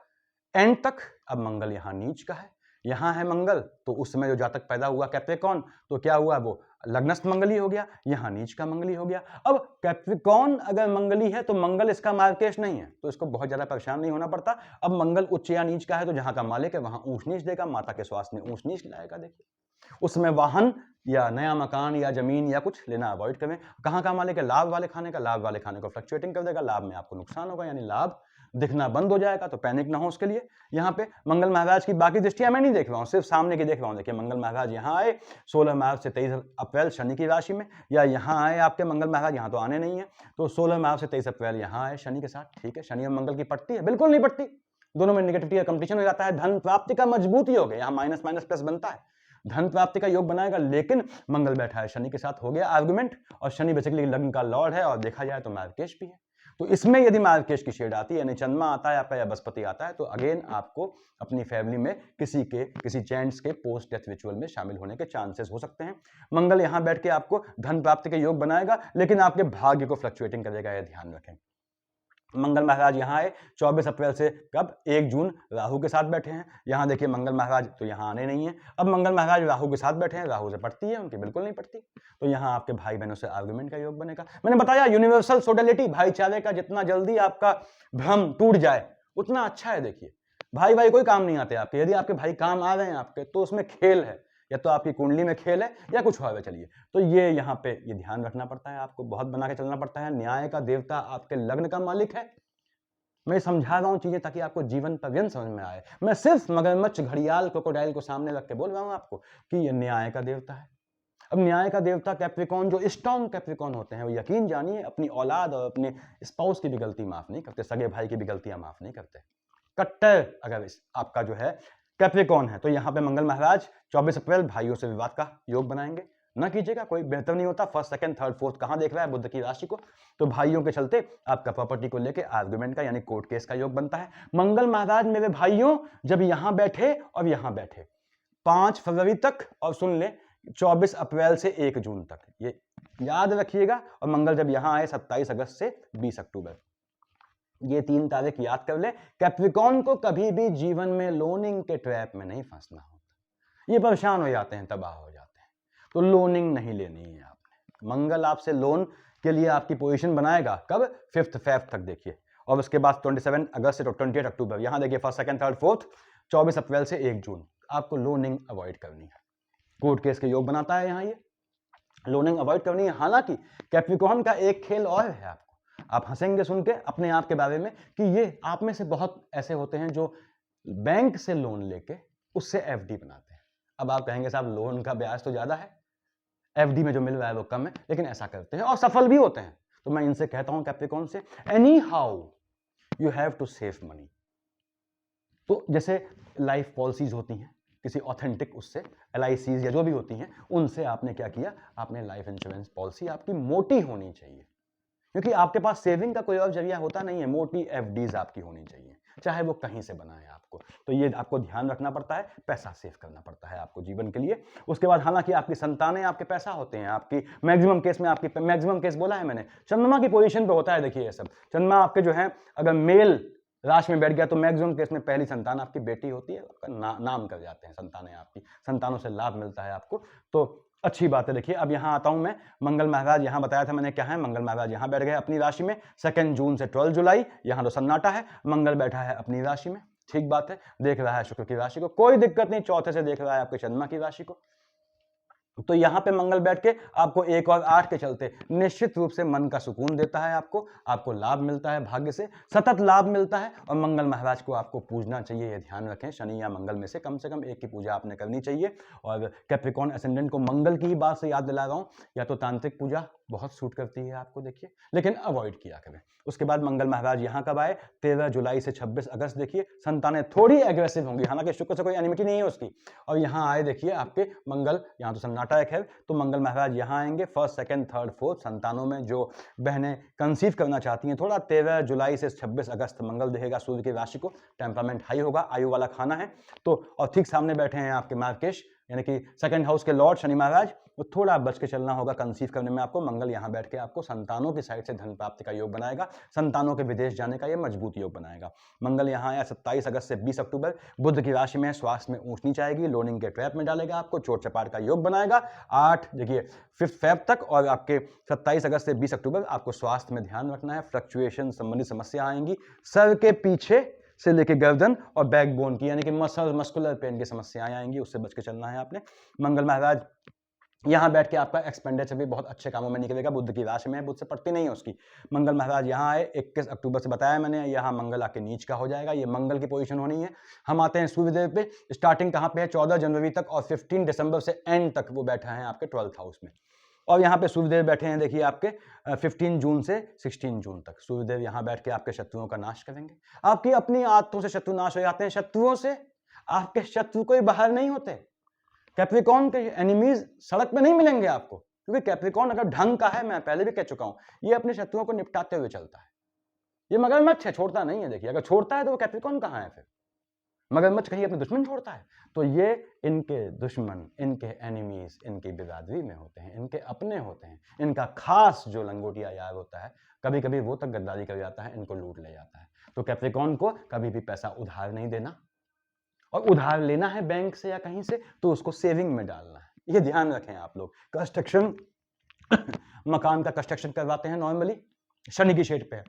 एंड तक। अब मंगल यहाँ नीच का है, यहाँ है मंगल, तो उस समय जो जातक पैदा हुआ कैप्रिकॉर्न, तो क्या हुआ, वो लग्नस्थ मंगली हो गया, यहाँ नीच का मंगली हो गया। अब कैप्रिकॉन अगर मंगली है तो मंगल इसका मार्केश नहीं है, तो इसको बहुत ज्यादा परेशान नहीं होना पड़ता। अब मंगल उच्च या नीच का है तो जहां का मालिक है वहां ऊंच नीच देगा, माता के स्वास्थ्य में ऊंच नीच लाएगा। देखिए उसमें वाहन या नया मकान या जमीन या कुछ लेना अवॉइड करें। कहाँ का मालिक है, लाभ वाले खाने का, लाभ वाले खाने को फ्लक्चुएटिंग कर देगा, लाभ में आपको नुकसान होगा, यानी लाभ दिखना बंद हो जाएगा, तो पैनिक ना हो उसके लिए। यहाँ पे मंगल महाराज की बाकी दृष्टियां मैं नहीं देख रहा हूँ, सिर्फ सामने की देख रहा हूँ। देखिए मंगल महाराज यहाँ आए 16 मार्च से 23 अप्रैल शनि की राशि में, या यहाँ आए आपके मंगल महाराज, यहाँ तो आने नहीं है, तो 16 मार्च से 23 अप्रैल यहाँ आए शनि के साथ। ठीक है, शनि और मंगल की पट्टी है, बिल्कुल नहीं पट्टी, दोनों में नेगेटिविटी का कंपटीशन हो जाता है। धन प्राप्ति का मजबूती हो गया, यहाँ माइनस माइनस प्लस बनता है, धन प्राप्ति का योग बनाएगा, लेकिन मंगल बैठा है शनि के साथ, हो गया आर्गुमेंट। और शनि बेसिकली लग्न का लॉर्ड है, और देखा जाए तो मार्केश भी है। तो इसमें यदि मार्केश की शेड आती है, यानी चंद्रमा आता है आपका या बृहस्पति आता है, तो अगेन आपको अपनी फैमिली में किसी जेंट्स के पोस्ट डेथ रिचुअल में शामिल होने के चांसेस हो सकते हैं। मंगल यहां बैठ के आपको धन प्राप्ति के योग बनाएगा, लेकिन आपके भाग्य को फ्लक्चुएटिंग करेगा, यह ध्यान रखें। मंगल महाराज यहाँ आए 24 अप्रैल से कब 1 जून राहु के साथ बैठे हैं। यहाँ देखिए मंगल महाराज तो यहाँ आने नहीं है। अब मंगल महाराज राहु के साथ बैठे हैं, राहु से पड़ती है उनकी, बिल्कुल नहीं पड़ती, तो यहाँ आपके भाई बहनों से आर्गुमेंट का योग बनेगा। मैंने बताया यूनिवर्सल सोडलिटी, भाईचारे का जितना जल्दी आपका भ्रम टूट जाए उतना अच्छा है। देखिए भाई भाई कोई काम नहीं आते आपके, यदि आपके भाई काम आ रहे हैं आपके तो उसमें खेल है, या तो आपकी कुंडली में खेल है या कुछ और है। चलिए, तो ये यहाँ पे ये ध्यान रखना पड़ता है, आपको बहुत बना के चलना पड़ता है। न्याय का देवता आपके लग्न का मालिक है। मैं समझा रहा हूं चीजें ताकि आपको जीवन पर्यंत समझ में आए। मैं सिर्फ मगरमच्छ, घड़ियाल, क्रोकोडाइल को सामने रख के बोल रहा हूं आपको कि ये न्याय का देवता है। अब न्याय का देवता कैप्रिकॉन, जो स्ट्रॉन्ग कैप्रिकॉन होते हैं, वो यकीन जानिए अपनी औलाद और अपने स्पाउस की भी गलती माफ नहीं करते, सगे भाई की भी गलतियां माफ नहीं करते। कट्टर अगर आपका जो है कैप्रिकॉन है, तो यहाँ पे मंगल महाराज 24 अप्रैल भाइयों से विवाद का योग बनाएंगे। ना कीजिएगा, कोई बेहतर नहीं होता। फर्स्ट, सेकंड, थर्ड, फोर्थ कहां देख रहा है, बुध की राशि को, तो भाइयों के चलते आपका प्रॉपर्टी को लेके आर्गुमेंट का यानी कोर्ट केस का योग बनता है। मंगल महाराज मेरे भाइयों जब यहां बैठे और यहां बैठे 5 फरवरी तक, और सुन ले 24 अप्रैल से 1 जून तक, ये याद रखिएगा। और मंगल जब यहां आए 27 अगस्त से 20 अक्टूबर, ये 3 तारीख याद कर ले। कैप्रिकॉन को कभी भी जीवन में लोनिंग के ट्रैप में नहीं फंसना होता, ये परेशान हो जाते हैं, तबाह हो जाते हैं, तो लोनिंग नहीं लेनी है आपने। मंगल आपसे लोन के लिए आपकी पोजीशन बनाएगा कब, 5 फेब तक देखिए, और उसके बाद 27 अगस्त से 28 अक्टूबर, यहां देखिए फर्स्ट, सेकंड, थर्ड, फोर्थ, 24 अप्रैल से 1 जून आपको लोनिंग अवॉइड करनी है। कोर्ट केस के योग बनाता है यहाँ, ये लोनिंग अवॉइड करनी है। हालांकि कैप्रिकॉन का एक खेल और है, आपको आप हंसेंगे सुन के अपने आप के बारे में कि ये आप में से बहुत ऐसे होते हैं जो बैंक से लोन लेके उससे एफडी बनाते हैं। अब आप कहेंगे साहब लोन का ब्याज तो ज्यादा है, एफडी में जो मिल रहा है वो कम है, लेकिन ऐसा करते हैं और सफल भी होते हैं। तो मैं इनसे कहता हूं कैप्रिकॉन से, anyhow you have to save money. तो जैसे लाइफ पॉलिसीज होती हैं किसी ऑथेंटिक, उससे LICs या जो भी होती हैं, उनसे आपने क्या किया, आपने लाइफ इंश्योरेंस पॉलिसी आपकी मोटी होनी चाहिए, क्योंकि आपके पास सेविंग का कोई और जरिया होता नहीं है। मोटी एफडीज आपकी होनी चाहिए, चाहे वो कहीं से बनाए आपको। तो ये आपको ध्यान रखना पड़ता है, पैसा सेव करना पड़ता है आपको जीवन के लिए। उसके बाद हालांकि आपकी संतानें आपके पैसा होते हैं, आपकी मैक्सिमम केस में, आपकी मैक्सिमम केस बोला है मैंने, चंद्रमा की पोजीशन पे होता है। देखिए ये सब चंद्रमा आपके जो है अगर मेल राशि में बैठ गया तो मैक्सिमम केस में पहली संतान आपकी बेटी होती है, नाम कर जाते हैं संतानें आपकी, संतानों से लाभ मिलता है आपको, तो अच्छी बात है। देखिए अब यहां आता हूं मैं, मंगल महाराज यहां बताया था मैंने क्या है, मंगल महाराज यहां बैठ गए अपनी राशि में 2 जून से 12 जुलाई, यहां तो सन्नाटा है, मंगल बैठा है अपनी राशि में, ठीक बात है, देख रहा है शुक्र की राशि को, कोई दिक्कत नहीं, चौथे से देख रहा है आपके चंद्रमा की राशि को। तो यहां पे मंगल बैठ के आपको 1 और 8 के चलते निश्चित रूप से मन का सुकून देता है, आपको लाभ मिलता है, भाग्य से सतत लाभ मिलता है। और मंगल महाराज को आपको पूजना चाहिए, ये ध्यान रखें, शनि या मंगल में से कम एक की पूजा आपने करनी चाहिए। और कैप्रिकॉन एसेंडेंट को मंगल की ही बात से याद दिला रहा हूं, या तो तांत्रिक पूजा बहुत सूट करती है आपको, देखिए, लेकिन अवॉइड किया करें। उसके बाद मंगल महाराज यहां कब आए, 13 जुलाई से 26 अगस्त, देखिए संतानें थोड़ी एग्रेसिव होंगी, हालांकि शुक्र से कोई एनिमिटी नहीं है उसकी, और यहां आए देखिए आपके मंगल, यहां तो सन्नाटा एक है, तो मंगल महाराज यहां आएंगे फर्स्ट, सेकंड, थर्ड, फोर्थ, संतानों में जो बहनें कंसीव करना चाहती हैं थोड़ा 13 जुलाई से 26 अगस्त मंगल देखेगा सूर्य की राशि को, टेम्परामेंट हाई होगा, आयु वाला खाना है, तो और ठीक सामने बैठे हैं आपके मार्केश, यानी कि सेकंड हाउस के लॉर्ड शनि महाराज, वो थोड़ा बच के चलना होगा कंसीव करने में आपको। मंगल यहाँ बैठ के आपको संतानों की साइड से धन प्राप्ति का योग बनाएगा, संतानों के विदेश जाने का ये मजबूत योग बनाएगा। मंगल यहाँ आया 27 अगस्त से 20 अक्टूबर, बुध की राशि में, स्वास्थ्य में ऊंच नीच आएगी, लोनिंग के ट्रैप में डालेगा आपको, चोट चपाट का योग बनाएगा। 8 देखिए 5 फेब तक और आपके 27 अगस्त से 20 अक्टूबर आपको स्वास्थ्य में ध्यान रखना है, फ्लक्चुएशन संबंधित समस्या आएंगी, सर के पीछे से लेके गर्दन और बैकबोन की यानी कि मस्कुलर पेन की समस्याएं आएंगी, उससे बच के चलना है आपने। मंगल महाराज यहाँ बैठ के आपका एक्सपेंडिचर भी बहुत अच्छे कामों में निकलेगा, बुध की राशि में, बुध से पड़ती नहीं है उसकी। मंगल महाराज यहाँ आए 21 अक्टूबर से बताया मैंने, यहाँ मंगल आके नीच का हो जाएगा, ये मंगल की पोजीशन होनी है। हम आते हैं सूर्यदेव पे, स्टार्टिंग कहाँ पे है 14 जनवरी तक और 15 दिसंबर से एंड तक वो बैठा है आपके 12th हाउस में। और यहाँ पे सूर्यदेव बैठे हैं देखिए आपके 15 जून से 16 जून तक। सूर्यदेव यहाँ बैठ के आपके शत्रुओं का नाश करेंगे, आपकी अपनी आदतों से शत्रु नाश हो जाते हैं, शत्रुओं से आपके शत्रु कोई बाहर नहीं होते। कैप्रिकॉर्न के एनिमीज सड़क पे नहीं मिलेंगे आपको, क्योंकि कैप्रिकॉर्न अगर ढंग का है, मैं पहले भी कह चुका हूं, ये अपने शत्रुओं को निपटाते हुए चलता है। ये मगरमच्छ है, छोड़ता नहीं है। देखिए अगर छोड़ता है तो वो कैप्रिकॉर्न कहां है फिर? मगरमच्छ कहीं अपने दुश्मन छोड़ता है? तो ये इनके दुश्मन, इनके एनिमीज इनकी बिरादरी में होते हैं, इनके अपने होते हैं। इनका खास जो लंगोटिया यार होता है, कभी कभी वो तक गद्दारी कर जाता है, इनको लूट ले जाता है। तो कैप्रिकॉर्न को कभी भी पैसा उधार नहीं देना, और उधार लेना है बैंक से या कहीं से तो उसको सेविंग में डालना है, ये ध्यान रखें आप लोग। कंस्ट्रक्शन मकान का कंस्ट्रक्शन करवाते हैं नॉर्मली शनि की शेड पे,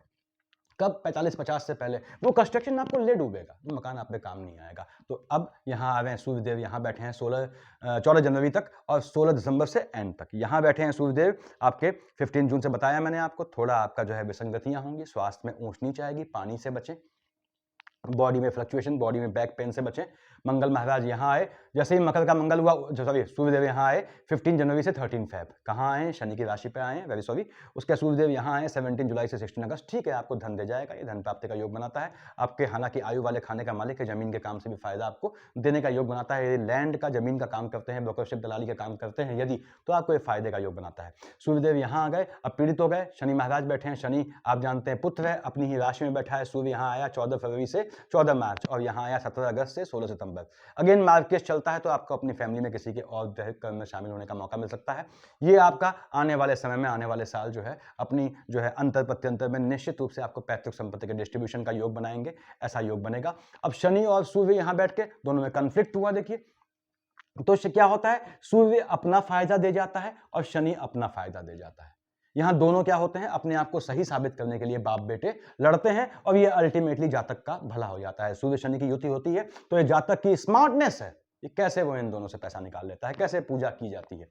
कब 45-50 से पहले, वो कंस्ट्रक्शन आपको ले डूबेगा, वो मकान आप पे काम नहीं आएगा। तो अब यहाँ आ रहे हैं सूर्यदेव, यहाँ बैठे हैं 14 जनवरी तक और 16 दिसंबर से एंड तक यहाँ बैठे हैं सूर्यदेव आपके। 15 जून से बताया मैंने आपको, थोड़ा आपका जो है विसंगतियां होंगी, स्वास्थ्य में ऊंच नीच आएगी, पानी से बचें, बॉडी में फ्लक्चुएशन, बॉडी में बैक पेन से बचें। मंगल महाराज यहाँ आए, जैसे ही मकर का मंगल हुआ, सॉरी सूर्यदेव यहाँ आए 15 जनवरी से 13 फेब, कहाँ आए? शनि की राशि पे आए, वेरी सॉरी। उसके सूर्यदेव यहाँ आए 17 जुलाई से 16 अगस्त, ठीक है, आपको धन दे जाएगा, ये धन प्राप्ति का योग बनाता है। आपके हालांकि आयु वाले खाने का मालिक है, जमीन के काम से भी फायदा आपको देने का योग बनाता है। यदि लैंड का, जमीन का काम करते हैं, ब्रोकरशिप दलाली का काम करते हैं यदि, तो आपको ये फायदे का योग बनाता है। सूर्यदेव यहाँ आ गए, अब पीड़ित हो गए, शनि महाराज बैठे हैं, शनि आप जानते हैं पुत्र है, अपनी ही राशि में बैठा है। सूर्य यहाँ आया 14 फरवरी से 14 मार्च और यहाँ आया 17 अगस्त से 16 सितंबर। अगेन मार्केट चलता है तो आपको अपनी फैमिली में किसी के और दैहिक कर्म में शामिल होने का मौका मिल सकता है। ये आपका आने वाले समय में, आने वाले साल जो है अपनी जो है अंतर प्रत्यंतर में निश्चित रूप से आपको पैतृक संपत्ति के डिस्ट्रीब्यूशन का योग बनाएंगे, ऐसा योग बनेगा। अब शनि और सूर्य यहाँ बैठ के दोनों में कंफ्लिक्ट हुआ देखिए, तो क्या होता है? सूर्य अपना फायदा दे जाता है और शनि अपना फायदा दे जाता है। यहां दोनों क्या होते हैं? अपने आप को सही साबित करने के लिए बाप बेटे लड़ते हैं और ये अल्टीमेटली जातक का भला हो जाता है। सूर्य शनि की युति होती है तो ये जातक की स्मार्टनेस है, ये कैसे वो इन दोनों से पैसा निकाल लेता है, कैसे पूजा की जाती है।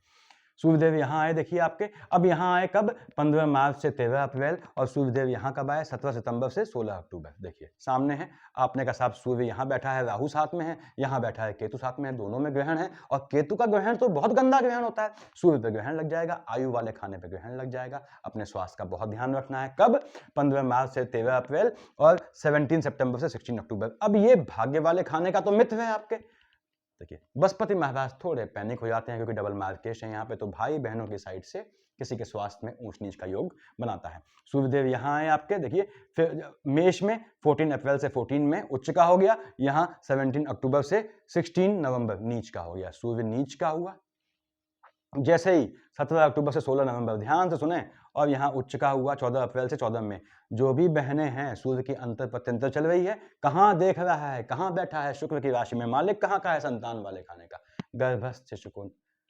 सूर्यदेव यहाँ आए देखिए आपके, अब यहाँ आए कब? 15 मार्च से 13 अप्रैल और सूर्यदेव यहाँ कब आए? 17 सितंबर से 16 अक्टूबर। देखिए सामने है आपने का साहब, सूर्य यहाँ बैठा है, राहु साथ में है, यहाँ बैठा है केतु साथ में है, दोनों में ग्रहण है और केतु का ग्रहण तो बहुत गंदा ग्रहण होता है। सूर्य पे ग्रहण लग जाएगा, आयु वाले खाने पे ग्रहण लग जाएगा, अपने स्वास्थ्य का बहुत ध्यान रखना है। कब? 15 मार्च से 13 अप्रैल और 17 सितंबर से 16 अक्टूबर। अब ये भाग्य वाले खाने का तो मित्र है आपके। देखिए बृहस्पति महाराज थोड़े पैनिक हो जाते हैं क्योंकि डबल मार्केश है यहाँ पे, तो भाई बहनों की साइड से किसी के स्वास्थ्य में ऊंच नीच का योग बनाता है। सूर्यदेव यहाँ आए आपके, देखिए फिर मेष में 14 अप्रैल से 14 में उच्च का हो गया, यहाँ 17 अक्टूबर से 16 नवंबर नीच का हो गया। सूर्य नीच का हुआ जैसे ही 17 अक्टूबर से 16 नवंबर, ध्यान से सुने, और यहाँ उच्च का हुआ 14 अप्रैल से 14 में। जो भी बहनें हैं, सूर्य की अंतर प्रत्यंतर चल रही है, कहाँ देख रहा है, कहाँ बैठा है? शुक्र की राशि में। मालिक कहाँ का है? संतान वाले खाने का। गर्भस्थ शिशु को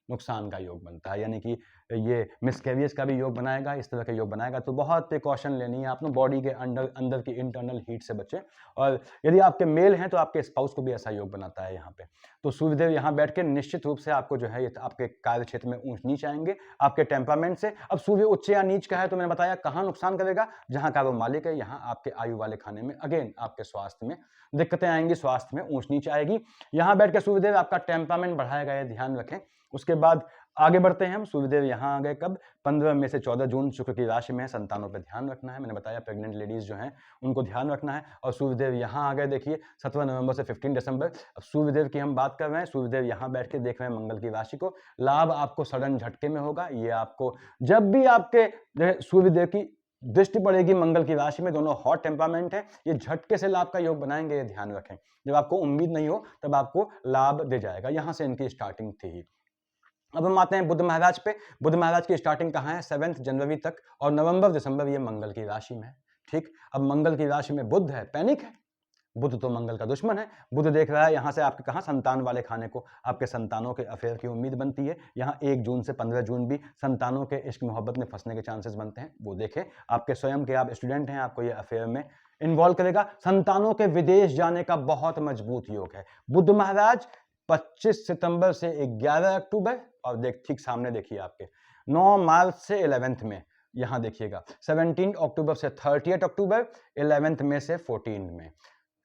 नुकसान का योग बनता है, यानी कि ये मिसकैरियज का भी योग बनाएगा, इस तरह का योग बनाएगा। तो बहुत प्रिकॉशन लेनी है आपने, बॉडी के अंदर की इंटरनल हीट से बचें। और यदि आपके मेल हैं तो आपके स्पाउस को भी ऐसा योग बनाता है यहाँ पे। तो सूर्यदेव यहाँ बैठ के निश्चित रूप से आपको जो है ये आपके कार्य क्षेत्र में ऊंच नीच आएंगे आपके टेम्परामेंट से। अब सूर्य उच्च या नीच का है तो मैंने बताया कहाँ नुकसान करेगा? जहाँ का वो मालिक है, यहाँ आपके आयु वाले खाने में अगेन आपके स्वास्थ्य में दिक्कतें आएंगी, स्वास्थ्य में ऊंच नीच आएगी। यहाँ बैठ के सूर्यदेव आपका टेम्परामेंट बढ़ाएगा, ये ध्यान रखें। उसके बाद आगे बढ़ते हैं हम। सूर्यदेव यहाँ आ गए कब? 15 में से 14 जून, शुक्र की राशि में है, संतानों पे ध्यान रखना है। मैंने बताया प्रेग्नेंट लेडीज जो हैं उनको ध्यान रखना है। और सूर्यदेव यहाँ आ गए देखिए 17 नवंबर से 15 दिसंबर। अब सूर्यदेव की हम बात कर रहे हैं, सूर्यदेव यहाँ बैठ के देख रहे हैं मंगल की राशि को। लाभ आपको सडन झटके में होगा, ये आपको जब भी आपके सूर्यदेव की दृष्टि पड़ेगी मंगल की राशि में, दोनों हॉट टेम्परामेंट है, ये झटके से लाभ का योग बनाएंगे, ये ध्यान रखें। जब आपको उम्मीद नहीं हो तब आपको लाभ दे जाएगा, यहां से इनकी स्टार्टिंग थी। अब हम आते हैं बुध महाराज पे। बुध महाराज की स्टार्टिंग कहाँ है? 7 जनवरी तक, और नवंबर दिसंबर ये मंगल की राशि में है। ठीक, अब मंगल की राशि में बुध है, पैनिक है। बुध तो मंगल का दुश्मन है। बुध देख रहा है यहाँ से आपके कहाँ संतान वाले खाने को, आपके संतानों के अफेयर की उम्मीद बनती है। यहाँ 1 जून से 15 जून भी संतानों के इश्क मोहब्बत में फंसने के चांसेस बनते हैं, वो देखें। आपके स्वयं के आप स्टूडेंट हैं, आपको ये अफेयर में इन्वॉल्व करेगा। संतानों के विदेश जाने का बहुत मजबूत योग है। बुध महाराज 25 सितंबर से 11 अक्टूबर, और ठीक सामने देखिए आपके 9 मार्च से 11th में, यहां देखिएगा 17 अक्टूबर से 30 अक्टूबर, 11th में से 14 में,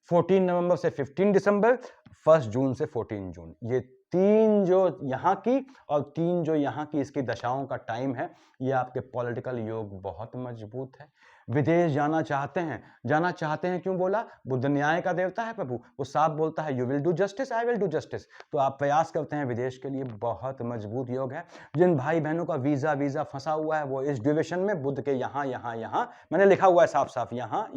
14 नवंबर से 15 दिसंबर, 1 जून से 14 जून। ये 3 जो यहाँ की और 3 जो यहाँ की इसकी दशाओं का टाइम है, ये आपके पॉलिटिकल योग बहुत मजबूत है। विदेश जाना चाहते हैं, क्यों बोला? बुध न्याय का देवता है प्रभु, वो साफ बोलता है you will do justice, I will do justice. तो आप प्रयास करते हैं विदेश के लिए, बहुत मजबूत योग है। जिन भाई बहनों का वीजा फंसा हुआ है, वो इस ड्यूरेशन में बुध के यहाँ मैंने लिखा हुआ है साफ यहाँ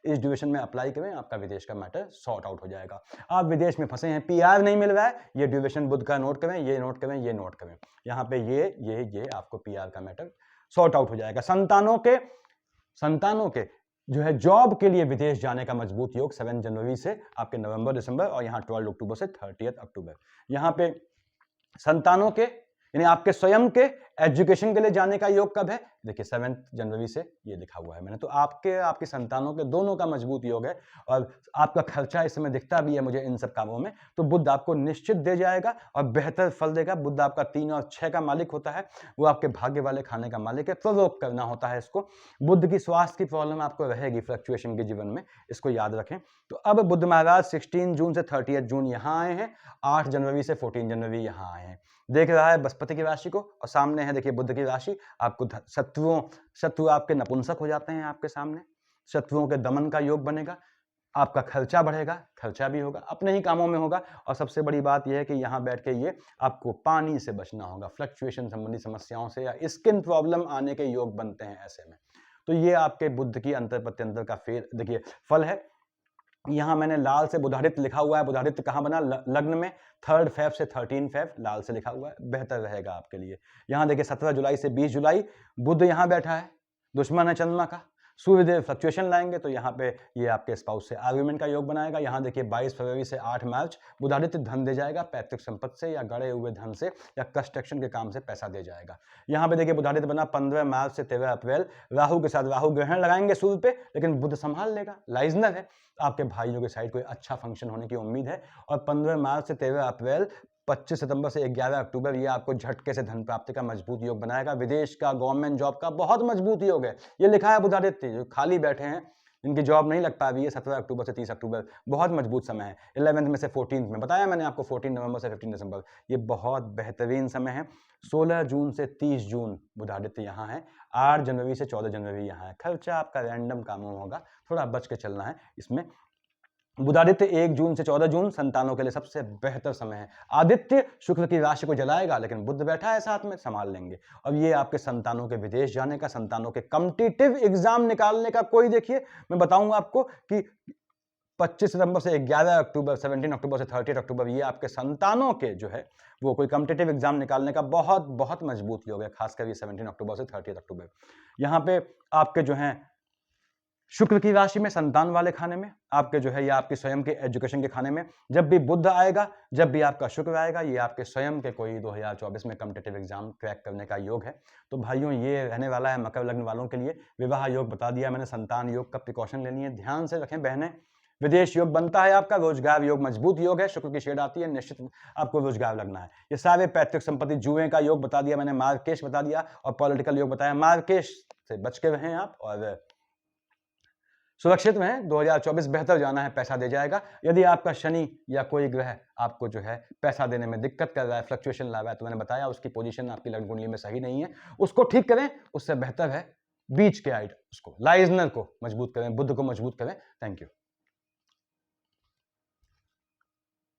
इस ड्यूरेशन में अप्लाई करें, आपका विदेश का मैटर सॉर्ट आउट हो जाएगा। आप विदेश में फंसे हैं, पीआर नहीं मिल रहा है, ये ड्यूरेशन बुध का नोट करें, ये नोट करें, यहाँ पे ये आपको पीआर का मैटर सॉर्ट आउट हो जाएगा। संतानों के जो है जॉब के लिए विदेश जाने का मजबूत योग 7 जनवरी से आपके नवंबर दिसंबर, और यहाँ 12 अक्टूबर से 30 अक्टूबर। यहाँ पे संतानों के यानी आपके स्वयं के एजुकेशन के लिए जाने का योग कब है? देखिए 7 जनवरी से ये लिखा हुआ है मैंने। तो आपके संतानों के दोनों का मजबूत योग है, और आपका खर्चा इस समय दिखता भी है मुझे इन सब कामों में। तो बुध आपको निश्चित दे जाएगा और बेहतर फल देगा। बुध आपका 3 और 6 का मालिक होता है, वो आपके भाग्य वाले खाने का मालिक है, प्ररोप करना होता है इसको। बुध की स्वास्थ्य की प्रॉब्लम आपको रहेगी फ्लक्चुएशन के जीवन में, इसको याद रखें। तो अब बुध महाराज 16 जून से 30 जून यहाँ आए हैं, 8 जनवरी से 14 जनवरी यहाँ आए हैं। देख रहा है बृहस्पति की राशि को, और सामने है देखिए बुध की राशि। आपको शत्रु आपके नपुंसक हो जाते हैं आपके सामने, शत्रुओं के दमन का योग बनेगा। आपका खर्चा बढ़ेगा, खर्चा भी होगा, अपने ही कामों में होगा। और सबसे बड़ी बात यह है कि यहाँ बैठ के ये आपको पानी से बचना होगा, फ्लक्चुएशन संबंधी समस्याओं से, या स्किन प्रॉब्लम आने के योग बनते हैं ऐसे में। तो ये आपके बुध की अंतर प्रत्यंतर का देखिए फल है। यहाँ मैंने लाल से बुधादित्य लिखा हुआ है। बुधादित्य कहाँ बना? लग्न में 3 फेब से 13 फेब लाल से लिखा हुआ है, बेहतर रहेगा आपके लिए। यहाँ देखिए 17 जुलाई से 20 जुलाई बुध यहाँ बैठा है, दुश्मन है चंद्रमा का। सूर्यदेव फ्लक्चुएशन लाएंगे, तो यहाँ पे ये आपके स्पाउस से आर्ग्यूमेंट का योग बनाएगा। यहाँ देखिए 22 फरवरी से 8 मार्च बुधादित्य धन दे जाएगा, पैतृक संपत्ति से या गड़े हुए धन से या कंस्ट्रक्शन के काम से पैसा दे जाएगा। यहाँ पे देखिए बुधादित्य बना 15 मार्च से 13 अप्रैल, राहु के साथ राहु ग्रहण लगाएंगे सूर्य पे, लेकिन बुध संभाल लेगा, लाइजनर है। आपके भाइयों के साइड कोई अच्छा फंक्शन होने की उम्मीद है। और 15 मार्च से 13 अप्रैल, 25 सितंबर से 11 अक्टूबर ये आपको झटके से धन प्राप्ति का मजबूत योग बनाएगा। विदेश का, गवर्नमेंट जॉब का बहुत मजबूत योग है। ये लिखा है बुधादित्य, जो खाली बैठे हैं, इनकी जॉब नहीं लग पा रही है, 17 अक्टूबर से 30 अक्टूबर बहुत मजबूत समय है। 11th में से 14th में, बताया मैंने आपको 14 नवंबर से 15 दिसंबर, ये बहुत बेहतरीन समय है। 16 जून से 30 जून बुधादित्य यहाँ है, 8 जनवरी से 14 जनवरी यहाँ है। खर्चा आपका रैंडम कामों होगा, थोड़ा बच के चलना है इसमें। बुधादित्य 1 जून से 14 जून संतानों के लिए सबसे बेहतर समय है। आदित्य शुक्र की राशि को जलाएगा, लेकिन बुध बैठा है साथ में, संभाल लेंगे। अब ये आपके संतानों के विदेश जाने का, संतानों के कॉम्पिटिटिव एग्जाम निकालने का, कोई देखिए मैं बताऊंगा आपको कि 25 सितंबर से 11 अक्टूबर, 17 अक्टूबर से 30 अक्टूबर, ये आपके संतानों के जो है वो कोई कॉम्पिटिटिव एग्जाम निकालने का बहुत बहुत मजबूत योग है, खासकर ये 17 अक्टूबर से 30 अक्टूबर। यहाँ पे आपके जो है शुक्र की राशि में संतान वाले खाने में, आपके जो है या आपके स्वयं के एजुकेशन के खाने में, जब भी बुध आएगा, जब भी आपका शुक्र आएगा, ये आपके स्वयं के कोई 2024 में कॉम्पिटिटिव एग्जाम क्रैक करने का योग है। तो भाइयों ये रहने वाला है मकर लग्न वालों के लिए। विवाह योग बता दिया मैंने, संतान योग का प्रिकॉशन लेनी है, ध्यान से रखें बहनें। विदेश योग बनता है आपका, रोजगार योग मजबूत योग है, शुक्र की शेड आती है, निश्चित आपको रोजगार लगना है। ये सारे पैतृक संपत्ति, जुए का योग बता दिया मैंने, मार्केश बता दिया, और पॉलिटिकल योग बताया। मार्केश से बच के रहें आप, और सुरक्षित में 2024 बेहतर जाना है, पैसा दे जाएगा। यदि आपका शनि या कोई ग्रह आपको जो है पैसा देने में दिक्कत कर रहा है, फ्लक्चुएशन ला रहा है, तो मैंने बताया उसकी पोजीशन आपकी लग्न कुंडली में सही नहीं है, उसको ठीक करें। उससे बेहतर है बीच के आइट, उसको लाइजनर को मजबूत करें, बुध को मजबूत करें। Thank you.